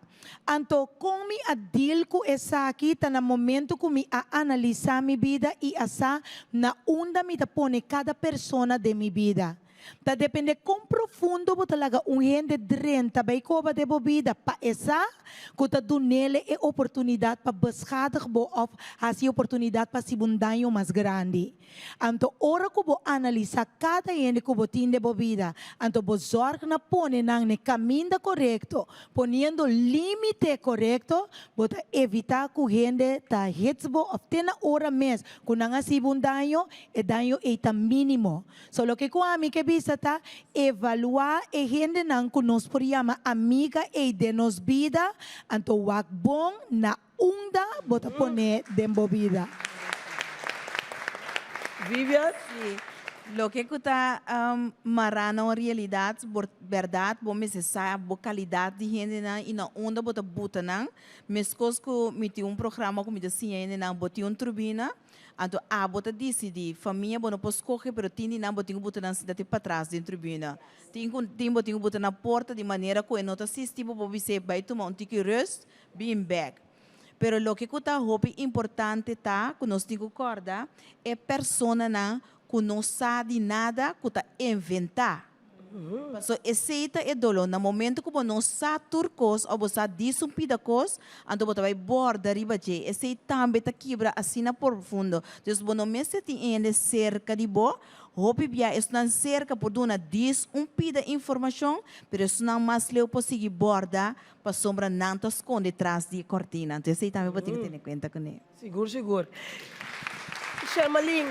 Anto com me a deal com essa aqui, tá no momento que me a analisar minha vida e essa na onda me ta pone cada persona de minha vida. Tá depende quão profundo você laga gente drenta vai coba de bebida para essa que tá do nele é oportunidade para buscar bo of assim oportunidade para se bundanho mais grande. Anto ora que bo analisar cada gente que bo tem de bebida, anto bo zorg na pone nang ne caminho correto, poniendo limite correto, bota evitar que gente tá hitsbo of tena hora mês, que nang assim bundanho e danho é tá mínimo. Só que com a mim que bisa tá evaluar e gente nang que nos chama amiga e de nos vida, anto wak bom na onda bota pone de bebida. Vivian? Sí. Lo que está marano realidade, verdade, bom me sabe a qualidade de gente na e na onda bota buta na, mescos que me tem programa como assim ainda na boti turbina, então a bota decidi família bom não posso correr, pero tini na boti buta na cidade para trás de turbina, tem boti buta na porta de maneira que não tá assistindo para você vai tomar tique rest, being back. Pero lo que está hopi importante tá, que nós temos corda, é persona na que não sabe nada, que está inventar. So aceita é dolo, no momento que você não sabe turcos ou você diz coisa, então você vai borda riba de, aceita também tá quebra assim na profundo. Então você não me sente em cerca de bo, hopi bia isso cerca por dona diz pida informação, pero isso não mais leu conseguir borda para sombra não tá esconde atrás de cortina. Então aceita também você tem que ter conta com ele. Seguro. Charmalin,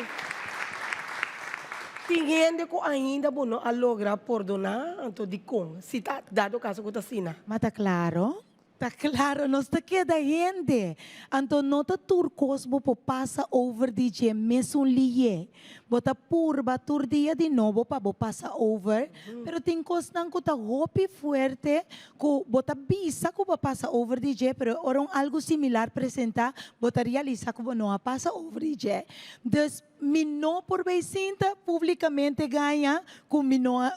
tem gente que ainda não a logra perdonar, então de como? Se está dado o caso que está assim. Mas tá claro? Tá claro, nós tá queda gente. Então, nota turcos, bo passa over DJ, mesmo liye. Bota purba, tur dia de novo, pa bo passa over. Pero tem coisas que tá hopi fuerte, que bota bisa que bo passa over DJ, pero oram algo similar apresentar, bota realizar que bo não passa over DJ. Dus, me não por becinta publicamente ganha, que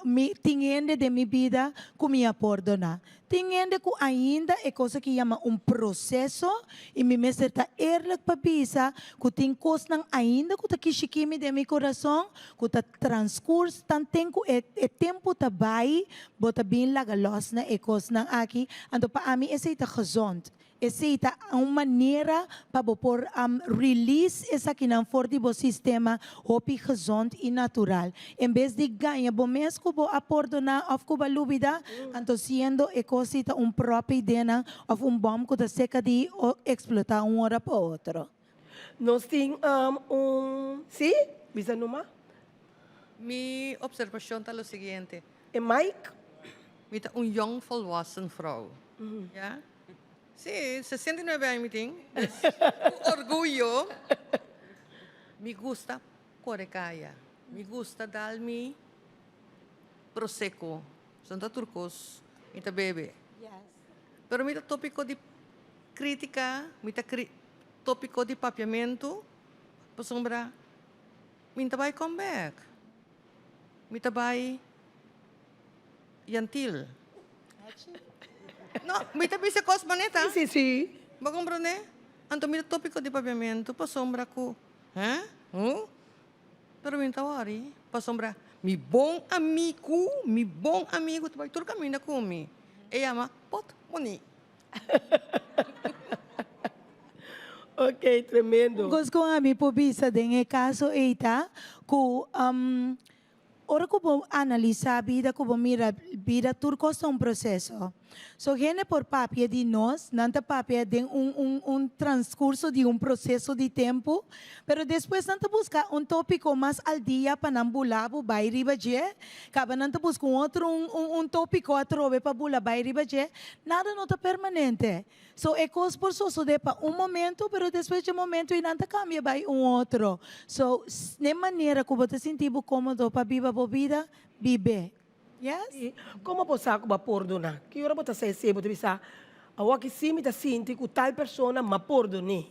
me tinha de minha vida, que me perdonar. Tem gente que ainda é coisa que chama processo e me mestre está erlijk para bisa que tem coisas ainda que está kishikimi de meu coração que está transcurso tanto tempo é tempo tá vai bota bem lagalos na é coisa aqui então para mim esse está gezond esse está uma maneira para por release essa que não for de sistema hopi gezond e natural em vez de ganhar bom mês que bo apordonar of que balubida então sendo é coisa própria ideia ou bom que está seca de explotar hora para outra. Nós temos sim, bisa numa? Minha observação está o seguinte. É Mike? Met young volwassen vrouw. Ja? Sí, 69 años tem. Orgulho. Me gusta corecaya. Me gusta dar-me prosecco. Santa turcos. Mita bebe. Yes. Pero mita tópico de crítica, mita tópico de papiamento, pasombra, minta vai come back. Mita vai yantil. No, mita bisa cosmaneta. Sim. Ba comprende? Anto mita tópico de papiamento, pasombra ko, ha? Pero minta wari, pa sombra, mi bom amigo, tu vai tudo caminho comigo. E ama pot moni. Ok, tremendo. Gosto a mim por bisa den caso eita ku ora que vou analisar a vida, que vou mirar a vida, tudo custa processo. So, gente por papel de nós, nanta papel de transcurso de processo de tempo, pero depois nanta buscar tópico mais al dia para não bular o bairro baje, acaba nanta buscar outro tópico a trove para bular bairro baje, nada não está permanente. So, é coisa por so de para momento, pero depois de momento e nanta cambia vai outro. So, de maneira que você sentir cômodo para viver a vida, viver. Yes? Como você vai perdonar? Que hora você sai você bisa, awa que sim me tá sinti que tal pessoa me perdone.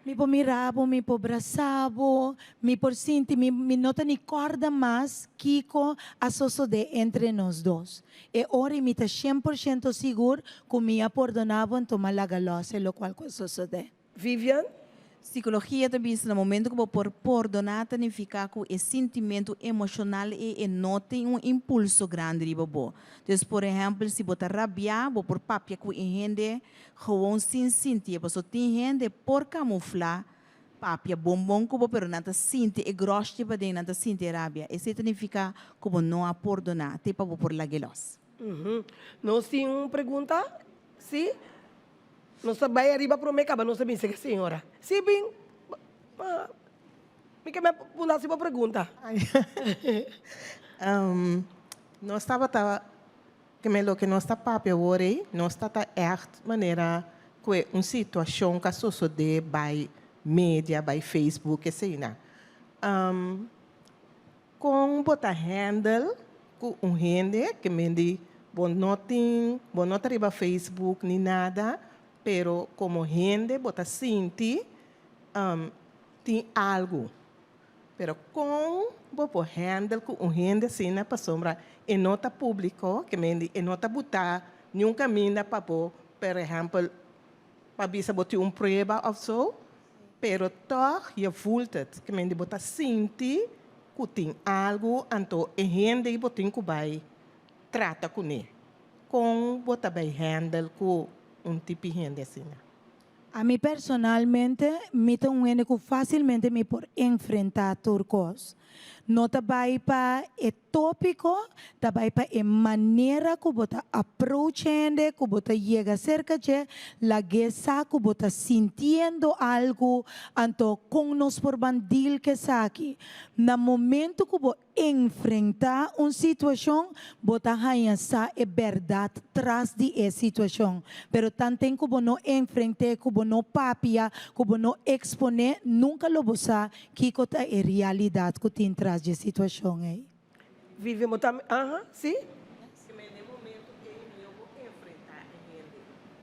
Me por mirabo, me por abraçavo, me por sentir, me nota ni corda mais Kiko a suceder entre nós dois. E ora me tá 100% seguro que me perdonava tomar la galosa, o qual suceder. Vivian? Psicologia também, no momento que você por perdonar, significa que o sentimento emocional e nota impulso grande de você. Então, por exemplo, se você rabiar, você por papia que gente gewoon sem sentir, você tem gente por camuflar papia bombom que você não sente e grosso para dentro não sente rabia. Isso significa que você não perdonar, tipo você por lagelos. Nós temos uma pergunta? Sim? Nós vai arriba para o mercado, nós sabemos que a senhora. Sim, bem. Me quer me pular se uma pergunta. Nós estava que nós está papel hoje, nós está maneira que uma situação que sucede by mídia, by Facebook, assim, com botar handle, com handle que me diz, bom não arriba Facebook nem nada. Pero como gente bota sente tem algo. Pero com o handle com gente assim na sombra e nota público que me e nota botar nenhum caminho para por exemplo para bisa botar prova ou so. Pero toch je voelt het que me bota sente que tem algo então e gente botin que vai trata com ele. Com bota by handle com tipo de gente assim. A mim personalmente, me tenho que facilmente me por enfrentar turcos. Não vai para o tópico, vai para a maneira que você approachando, que você chega cerca de la guesa que você sentindo algo, então com nós por bandil que aqui. No momento que você enfrentar uma situação, você reconhecer a verdade atrás de essa situação. Pero tanto que você não enfrentar, que você não papia, que você não exponer, nunca lo você que é a realidade que tem atrás de situação aí. Vivemos também, sim?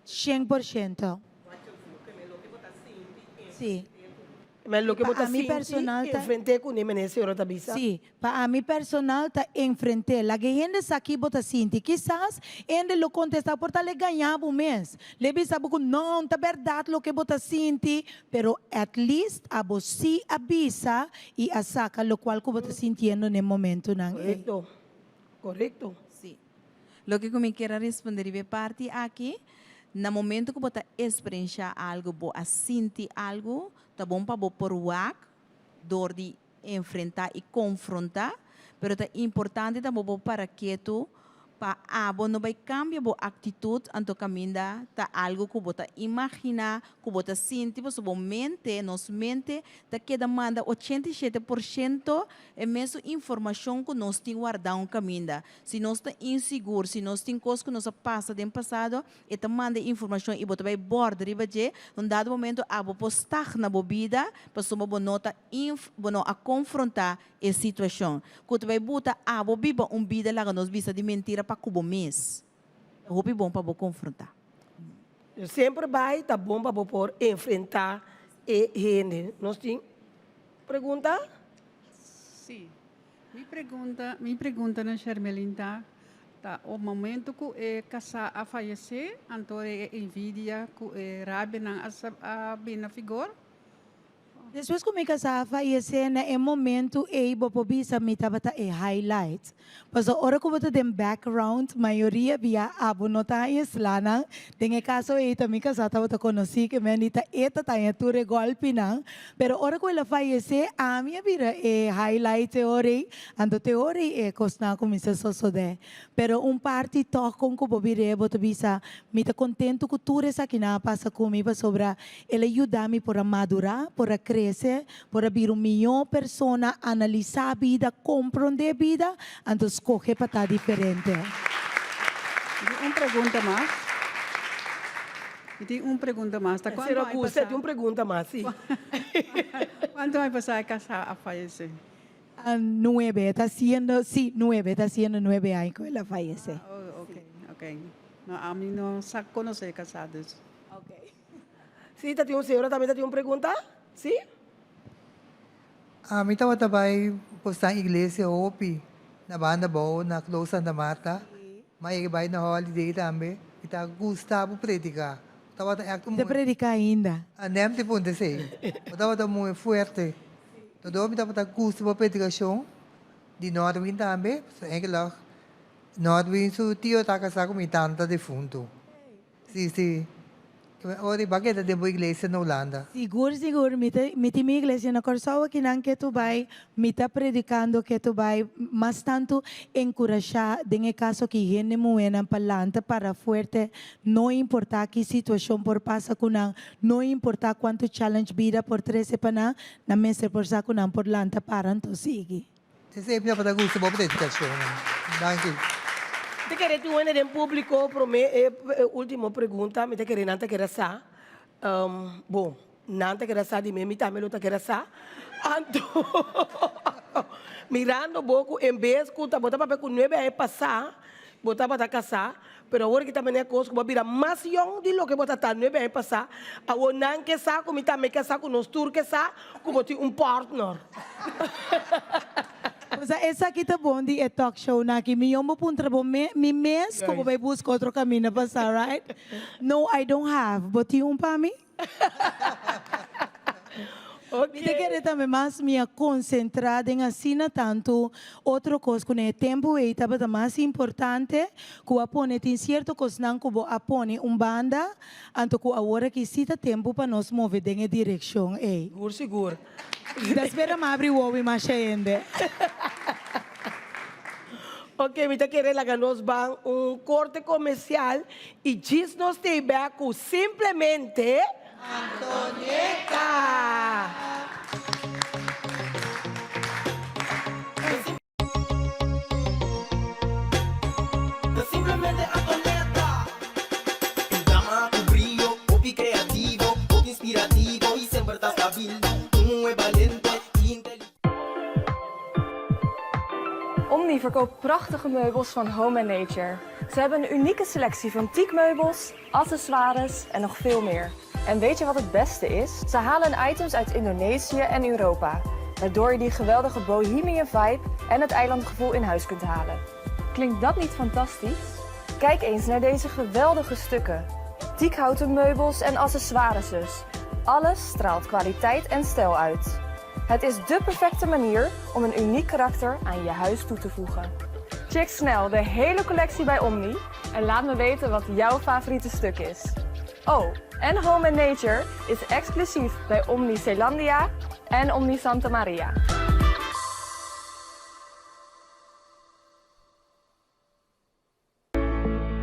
100%. Sim. Mas o que você a mim personal enfrentei com ele nesse hora também, sabe? Sim, para a mim personal tá enfrentei. La que gente aqui bota sinti, quizás ele lo contesta por tal ganhar o mês. Lebe sabe que não, tá verdade lo que bota sinti, pero at least a você avisa e a saca lo qual que bota sintiendo no momento não. Correcto. Correcto. Sim. Lo que eu me quero responder de parte aqui, no momento que você experiencia algo, você sentir algo, tá bom para você por dor de enfrentar e confrontar, pero é importante também para que tu para não vai cambiar a atitude anto caminda tá algo que você imagina, que você sente, você mente, nos mente, tá que demanda 87% é mesmo informação que nós temos guardado caminda. Se nós está inseguro, se nós temos coisas que nós passa do passado, e tá manda informação e você vai bordar e vai num dado momento a você estar na vida, para você nota a confrontar a situação. Quando vai botar a viva vida lá nos visa de mentira para cubo mês. É bom para você confrontar. Eu sempre vai, tá bom para você enfrentar e gente. Nós temos pergunta? Sim. Me pergunta na Charmelinda, tá, o momento que casa a falecer, então envidia que rabi na a bina figura. Depois que me casava, fallece na momento bo pobisa me tabata highlight. Mas a hora que eu tem background, maioria via abo nota islana, tem caso também casava tava conheci que me dita tá ture golpe não, pero hora que ela fallece a minha vira highlight teori, ando teori cosna começa só de. Pero parte toque com que bobire boto bisa, me tá contento que tudo essa que na passa comigo sobre ele ajudar-me por madurar, por crescer, por abrir melhor persona, analisar a vida, compreender a vida, então escolher para estar diferente. Uma pergunta mais. Tem uma pergunta mais. Tá, quanto vai passar? Tem uma pergunta mais, sim. Quanto vai passar a casar a falecer? 9, está haciendo 9 años que ella fallece. Ok. No, a mí no se conoce casados. Ok. Sí, ¿te señora también te una pregunta? ¿Sí? A mí estaba também postar igreja opi na banda boa na Close Santa Marta. Mas vai na holiday também. Ita Gustavo predicar. Estava de predicar ainda. Nem te ponte sei. Estava muito forte. Todo me estava Gustavo predicação de Norwin também. Eigenlijk Norwin su tio tá casado com tanta defunto. Sim. Ora, bakit na boa igreja na Holanda? Seguro. Mita minha igreja na Corsoa que não que tu vai, mita predicando que tu vai, mas tanto encorajar, em caso que gente muena palanta para fuerte, não importa que situação por passa com não importa quanto challenge vida por 13 pana, na mesa por sa com por lanta para então sigue. Você me dá gusto boa predicação. Danke. Te querer tu en público, última pergunta, me te querer nanta querer sa. Bom, nanta querer sa de mim, também não te querer sa. Anto, mirando pouco, em vez que tu botar papel com 9 anos passar, botar para casar, pero agora que também é coisa que vai virar mais young de lo que botar tá 9 anos passar, agora não que sa, como também que sa com nós tur que sa, como tem partner. Essa aqui tá bom de talk show na que me amo para trabalho me mês como vai buscar outro caminho para passar, right? No, I don't have, but you para mim? Okay. Me querer também mais me concentrada em assina tanto outra coisa que no tempo e estava mais importante que o apone tem certo coisa não que o apone banda anto que agora que cita tempo para nós mover em direção ei. Seguro. Espera me abrir o olho mais ainda. Ok, me querer lá que nós vamos corte comercial e diz nós te back simplesmente Antonieta. Simplemente Antonieta. Tu drama, tu brillo, hobby creativo, hobby inspirativo y siempre estás stabil. Tú es valiente y inteligente. Omni verkoopt prachtige meubels van Home & Nature. Ze hebben een unieke selectie van teakmeubels, accessoires en nog veel meer. En weet je wat het beste is? Ze halen items uit Indonesië en Europa, waardoor je die geweldige bohemian vibe en het eilandgevoel in huis kunt halen. Klinkt dat niet fantastisch? Kijk eens naar deze geweldige stukken. Teakhouten meubels en accessoires dus. Alles straalt kwaliteit en stijl uit. Het is dé perfecte manier om een uniek karakter aan je huis toe te voegen. Check snel de hele collectie bij Omni en laat me weten wat jouw favoriete stuk is. Oh, en Home & Nature is exclusief bij Omni Zeelandia en Omni Santa Maria.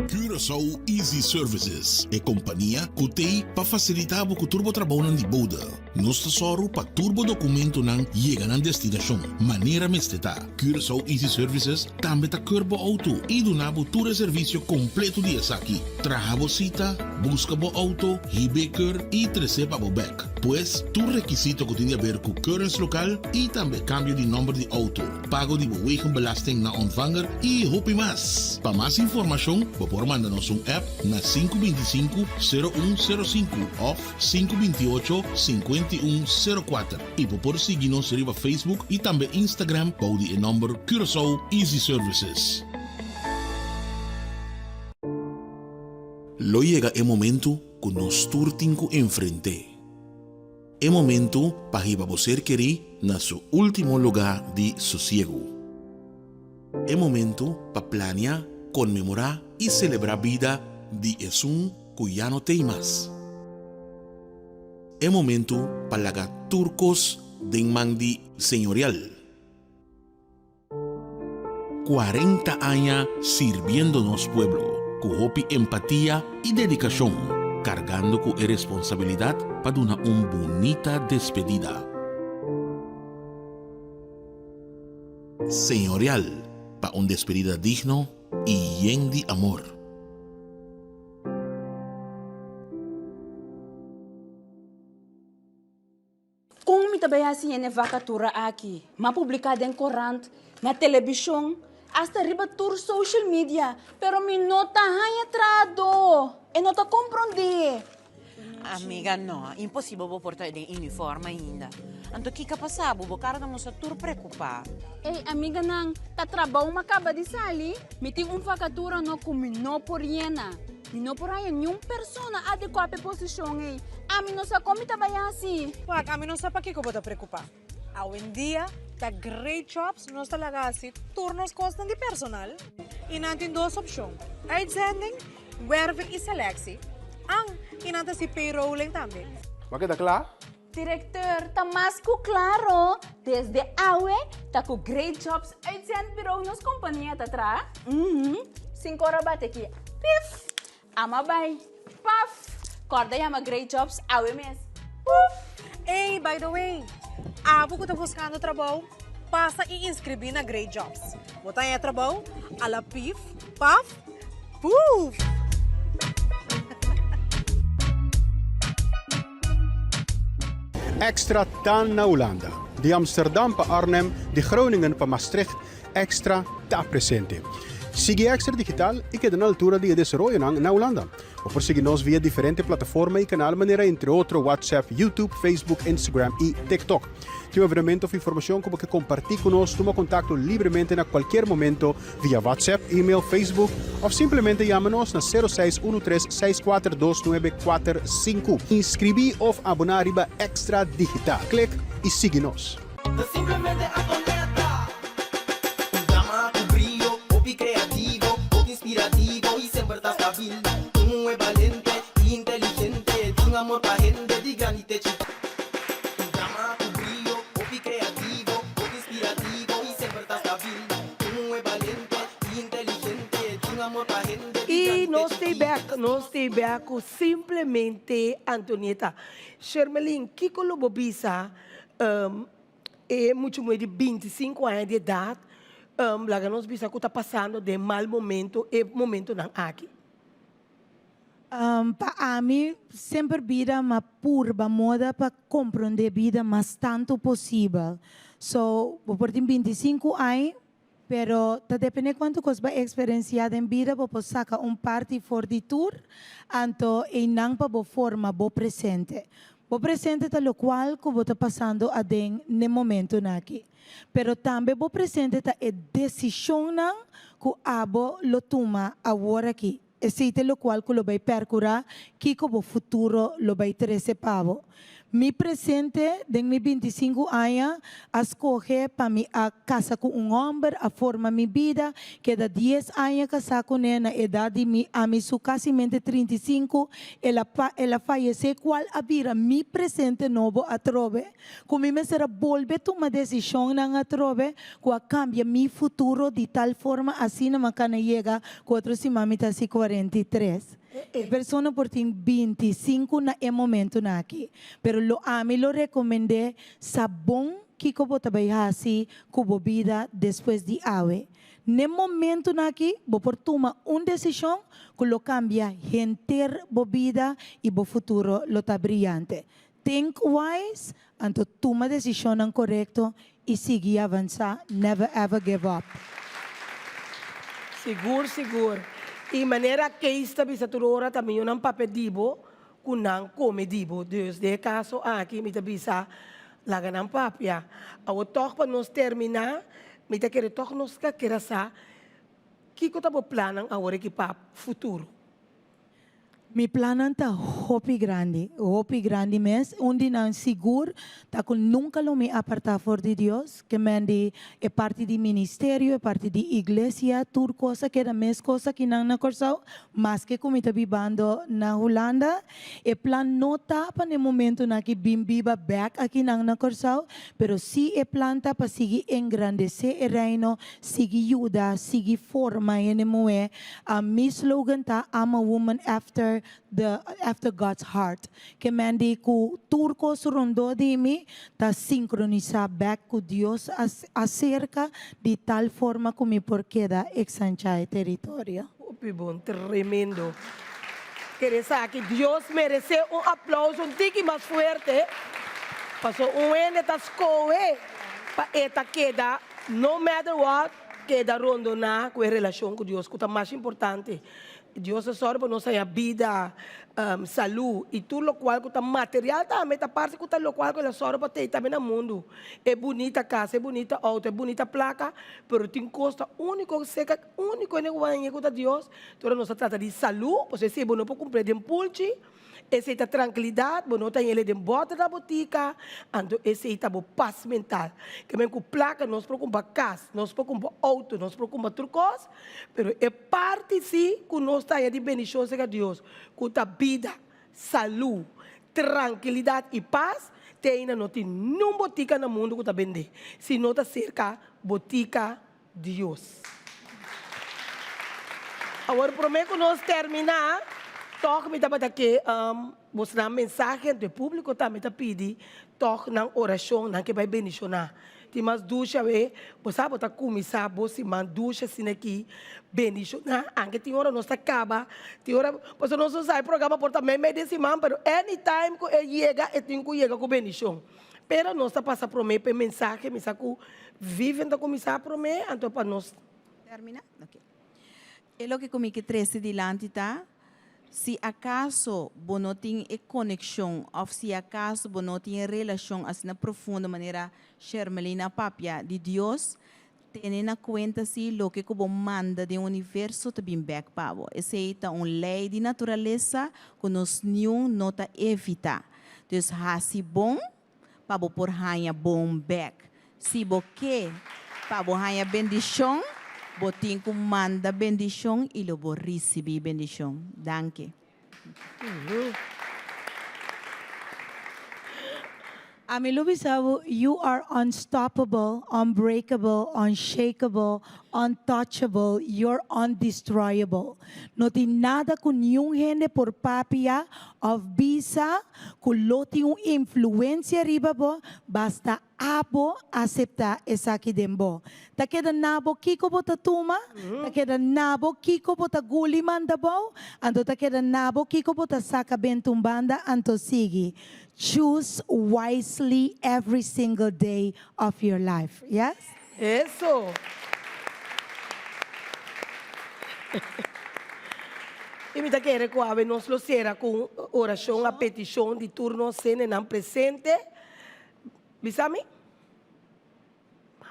Curaçao Easy Services é companhia que tem para facilitar o turbo trabalho de boda. Nós tesoro para turbo documento não chega na destinação. Maneira mesteta. Curaçao Easy Services também está curbo auto e donava todo serviço completo de aqui. Traga cita, busca bo auto, hibeker e receba bo back. Pois, tu requisito que tem a ver com currency local e também cambio de número de auto. Pago de belasting na ontvanger e hope mais. Para mais informação, por mandar-nos app na 525-0105 ou 528-5104 e por seguir-nos no Facebook e também Instagram para o número Curaçao Easy Services. Lo llega el momento que nos turtinco enfrente. É momento para você querer na seu último lugar de sossego. É momento para planear, comemorar e celebrar a vida de um que já não tem mais. É momento para lagar turcos de mandi señorial. 40 años sirviendo nos pueblo, con hopi empatía y dedicación, cargando con responsabilidad para una bonita despedida. Señorial, para una despedida digno y lleno de amor. Kung mi tabay assim vacatura aqui, ma publicada em corante, na televisão, hasta riba tour social media, pero mi nota hanya trado, e nota compreende. Amiga, no, impossível vou portar de uniforme ainda. Anto que passar, vou cara da moça tur preocupar. Ei, amiga nang, ta trabalho macaba de sali, mi ting vacatura no kumi no por yena. Mi no por aí nenhum persona adequada posição ei. A mim não sabe como tabay assim. Wag, a mim não sabe para que eu vou te preocupar. Hoje em dia, tá great jobs, nós talaga assim, turnos costam de personal. E não tem duas opções. Uitzending, werving e selectie. Ang inanta si payrolling também. Bakit na klaar? Diretor, tá mais que claro. Desde awe, tá com great jobs uitzend bureau nos companhia tá tra. 5 horas bate aqui. Pif! Ama bay. Paf! Corda yama great jobs awe mes. Hey, by the way, abo ko tá buscando trabalho, passa e inscrever na Great Jobs. Botar em trabalho, ala pif, paf, puf! Extra Tan na Holanda. De Amsterdam pa Arnhem, de Groningen pa Maastricht, extra ta presente. Sigue Extra Digital y queda na altura de desarrollo na Holanda. O perseguir-nos via diferentes plataformas e canal maneira, entre outros, WhatsApp, YouTube, Facebook, Instagram e TikTok. Tem um evento ou informação como que compartilhe conosco, toma contato livremente a qualquer momento via WhatsApp, e-mail, Facebook ou simplesmente chama-nos na 0613-642-945. Inscrevi ou abonar riba Extra Digital. Clique e siga-nos. Simplemente atoneta. Un drama con brillo, hobby creativo, hobby inspirativo y siempre está stabil. Un es valiente, inteligente, de un amor pa' gente, de granite chiquito. Un drama con brillo, hobby creativo, hobby inspirativo y siempre está stabil. Un es valiente, inteligente, de un amor pa' gente. E nós tem back simplesmente Antonieta. Shermelin, Kiko Lobobisa, é muito de 25 anos de idade, lá nós bisa que está passando de mal momento e momento não aqui. Para mim, sempre vida uma purba moda para compreender a vida mais tanto possível. So, por 25 anos, pero tá depende quanto coisa vai experienciar em vida, vou sacar parte for de tour, anto e não para boa forma, boa presente. O presente está lo qual que está passando a den no momento aqui. Pero também o presente está a decisão que abo lo toma agora aqui. Esse é o qual que lo vai percurar, que o futuro lo vai trazer para Mi presente, de mis 25 años, escoge para mi a casa con un hombre, a forma mi vida, que de 10 años casada con él, edad de mi, a mi su casi 35, ela fallece, cual habira mi presente novo a trove. Como me será volver tomar decisión a trove, cual cambia mi futuro de tal forma, así no me can llega, 4 si mamita así 43. Persona por 25 na momento na aqui. Pero a mim lo recomendé sabon que como trabalhar assim com vida depois de awe. No momento na aqui, vou por tomar uma decisão que lo cambia inteira vida e o futuro lo tá brilhante. Think wise, anto toma decisão correta e seguir avançar. Never ever give up. Seguro. E maneira que esta bisaturora também não papedibo, com não comedibo. Desde caso aqui me bisa laga não papia. Ao toque para nós terminar, me tá querer toque nós querer sa. Que que tá bo planang agora que para futuro? Mi planan ta hopi grande mes, onde não seguro, tá com nunca lo me apartar for de Deus, que mande é parte do ministério, é parte da igreja, tudo coisa que da mes coisa que não na corsau, mas que como está vivendo na Holanda, é plan não tá para no momento na que bimbiba back aqui não na corsau, pero si é planta para seguir engrandecer o reino, seguir ajuda, seguir forma e moe, a mi slogan ta I'm a woman after God's heart. Que mandi ku turco surondo di mi ta sincronizar back ku Dios acerca de tal forma como por queda exanchar territorio. Bom, tremendo. Quer saber que Deus merece aplauso um tique mais forte. Passou ene ta escoe para eta queda, no matter what, queda rondona com a relação com Deus, que é mais importante. Deus é só para nossa vida, saúde e tudo o qual que material também, a parte que o qual que é só para ter também no mundo. É bonita casa, é bonita auto, é bonita placa, mas tem custa único, seca, único que Deus. Então nós trata de saúde, você se não pode comprar de impulso. Essa tranquilidade, não tem ele de bota da botica, então esse é o paz mental. Que mesmo com placa, nós preocupamos casa, nós preocupamos auto, nós preocupamos trucos, mas é parte sim que nós temos de bendição de Deus, com a vida, saúde, tranquilidade e paz, tem não tem nenhuma botica no mundo que está vender. Se não está cerca, botica Deus. Agora, prometo que nós terminar. Toch me dá que mostrar mensagem do público também tá pedir toch na oração não que vai bendicionar. Tem mais ducha você botar começar você man ducha assim aqui bendicionar. Anche tem hora nós acaba, tem hora você não sai programa por também medicina, pero anytime que chega tem que chegar com bendição. Pero nós tá passa prometer mensagem, que vivem da começar a prometer, então para nós terminar. Okay. É lo que comigo trece dilante tá. Se acaso você não tem conexão, ou se acaso você não tem relação assim na profunda maneira, Shermelina Papia, de Deus, tenha na conta se o que você manda do universo também back para você. Essa é uma lei de natureza que nós não está evita. Então, se bom, para você por ganhar bom back. Se você quer para você ganhar bendição, botin ku manda bendição e lo bo receber bendição. Danke. Amigo Bisabo, you are unstoppable, unbreakable, unshakable, untouchable, you're undestroyable. No tem nada com nenhum gente por papia of visa, com lo tem uma influência riba bo, basta abo aceitar essa aqui dembo. Ta queda nabo kiko bota tuma, ta queda nabo kiko bota guli manda bo, ando ta queda nabo kiko bota saca bentumbanda, anto sigi. Choose wisely every single day of your life. Yes? Eso. E me dá que recuar, nós lo será com oração, a petição de turno sene não presente. Bisami?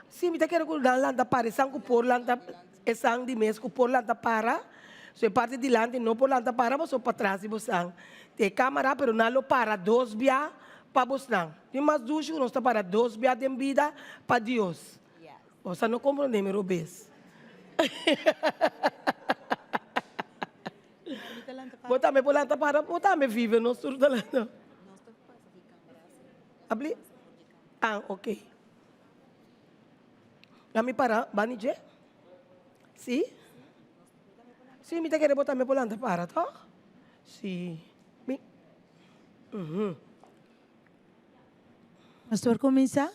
Sim, me dá que recuar landa para sang por landa esang di mes por landa para. So parte de landa não por landa para, mas para trás e bosang. Te câmera, pero não para dois via para bosang. Tem mais duas nós está para dois via de vida para Deus. Você não compreende, meu bes. Botame por lanta para, botame vive no sur da landa. Abli? Ah, ok. Kami para, banije? Si? Si, me quer botame por lanta para, tá? Si. Pastor, começa.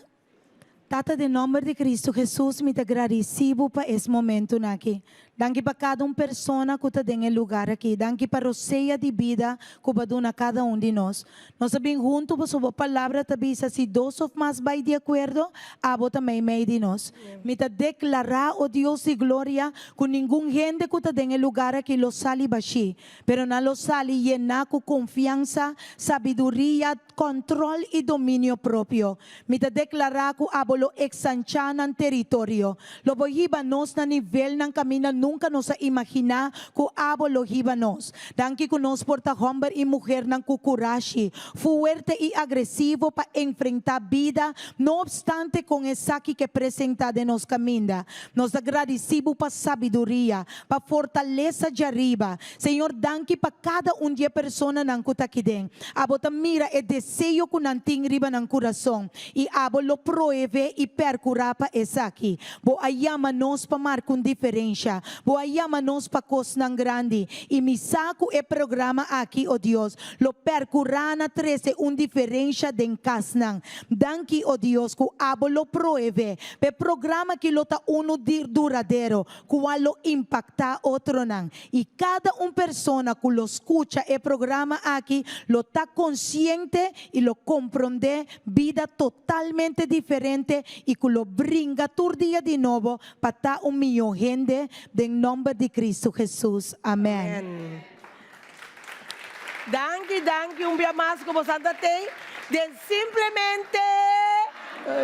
Tata, de nome de Cristo Jesus, me agradecido para esse momento aqui. Danke para cada pessoa que está em lugar aqui. Danke para o ceia de vida que vai dar a cada de nós. Nós sabemos juntos para sua palavra também, se dois ou mais vai de acordo, abo também meio de nós. Me declarar o Deus de glória que nenhum gente que está em lugar aqui lo sali baixi, pero não lo sali llenar com confiança, sabedoria, controle e domínio próprio. Me declarar que abo lo exanchar no território. Lo voy a nós na nível ng caminho nunca nos imagina que abo lo nos. Danke que nos porta hombre y mujer ng kukurashi, fuerte y agresivo para enfrentar vida, no obstante con esa que presenta de nos caminda. Nos agradecemos para sabiduría, para fortaleza de arriba. Señor, danke para cada de persona ng kutakiden. Abo ta mira e deseo ko nanting riba ng corazón y abo lo pruebe y percura pa esaki. Bo ayama nos pa markun diferencia. Bo ayama nos pa kos ng grande. Y misako e programa aqui, oh Dios, lo percura na 13 diferencia den kasnang. Danke, oh Dios, ko abo lo pruebe. Pe programa que lo ta uno duradero, cual lo impacta otro nang. Y cada persona que lo escucha el programa aquí, lo está consciente y lo comprende vida totalmente diferente y que lo brinda tu día de nuevo para un millón de gente en nombre de Cristo Jesús. Amén. Danke, un día más como Santa Tei, de simplemente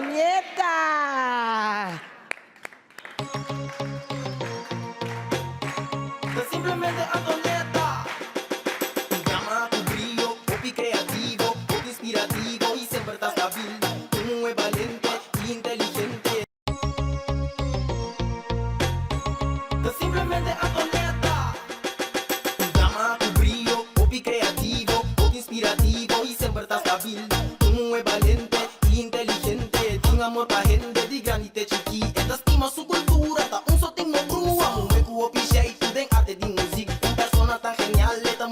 nieta.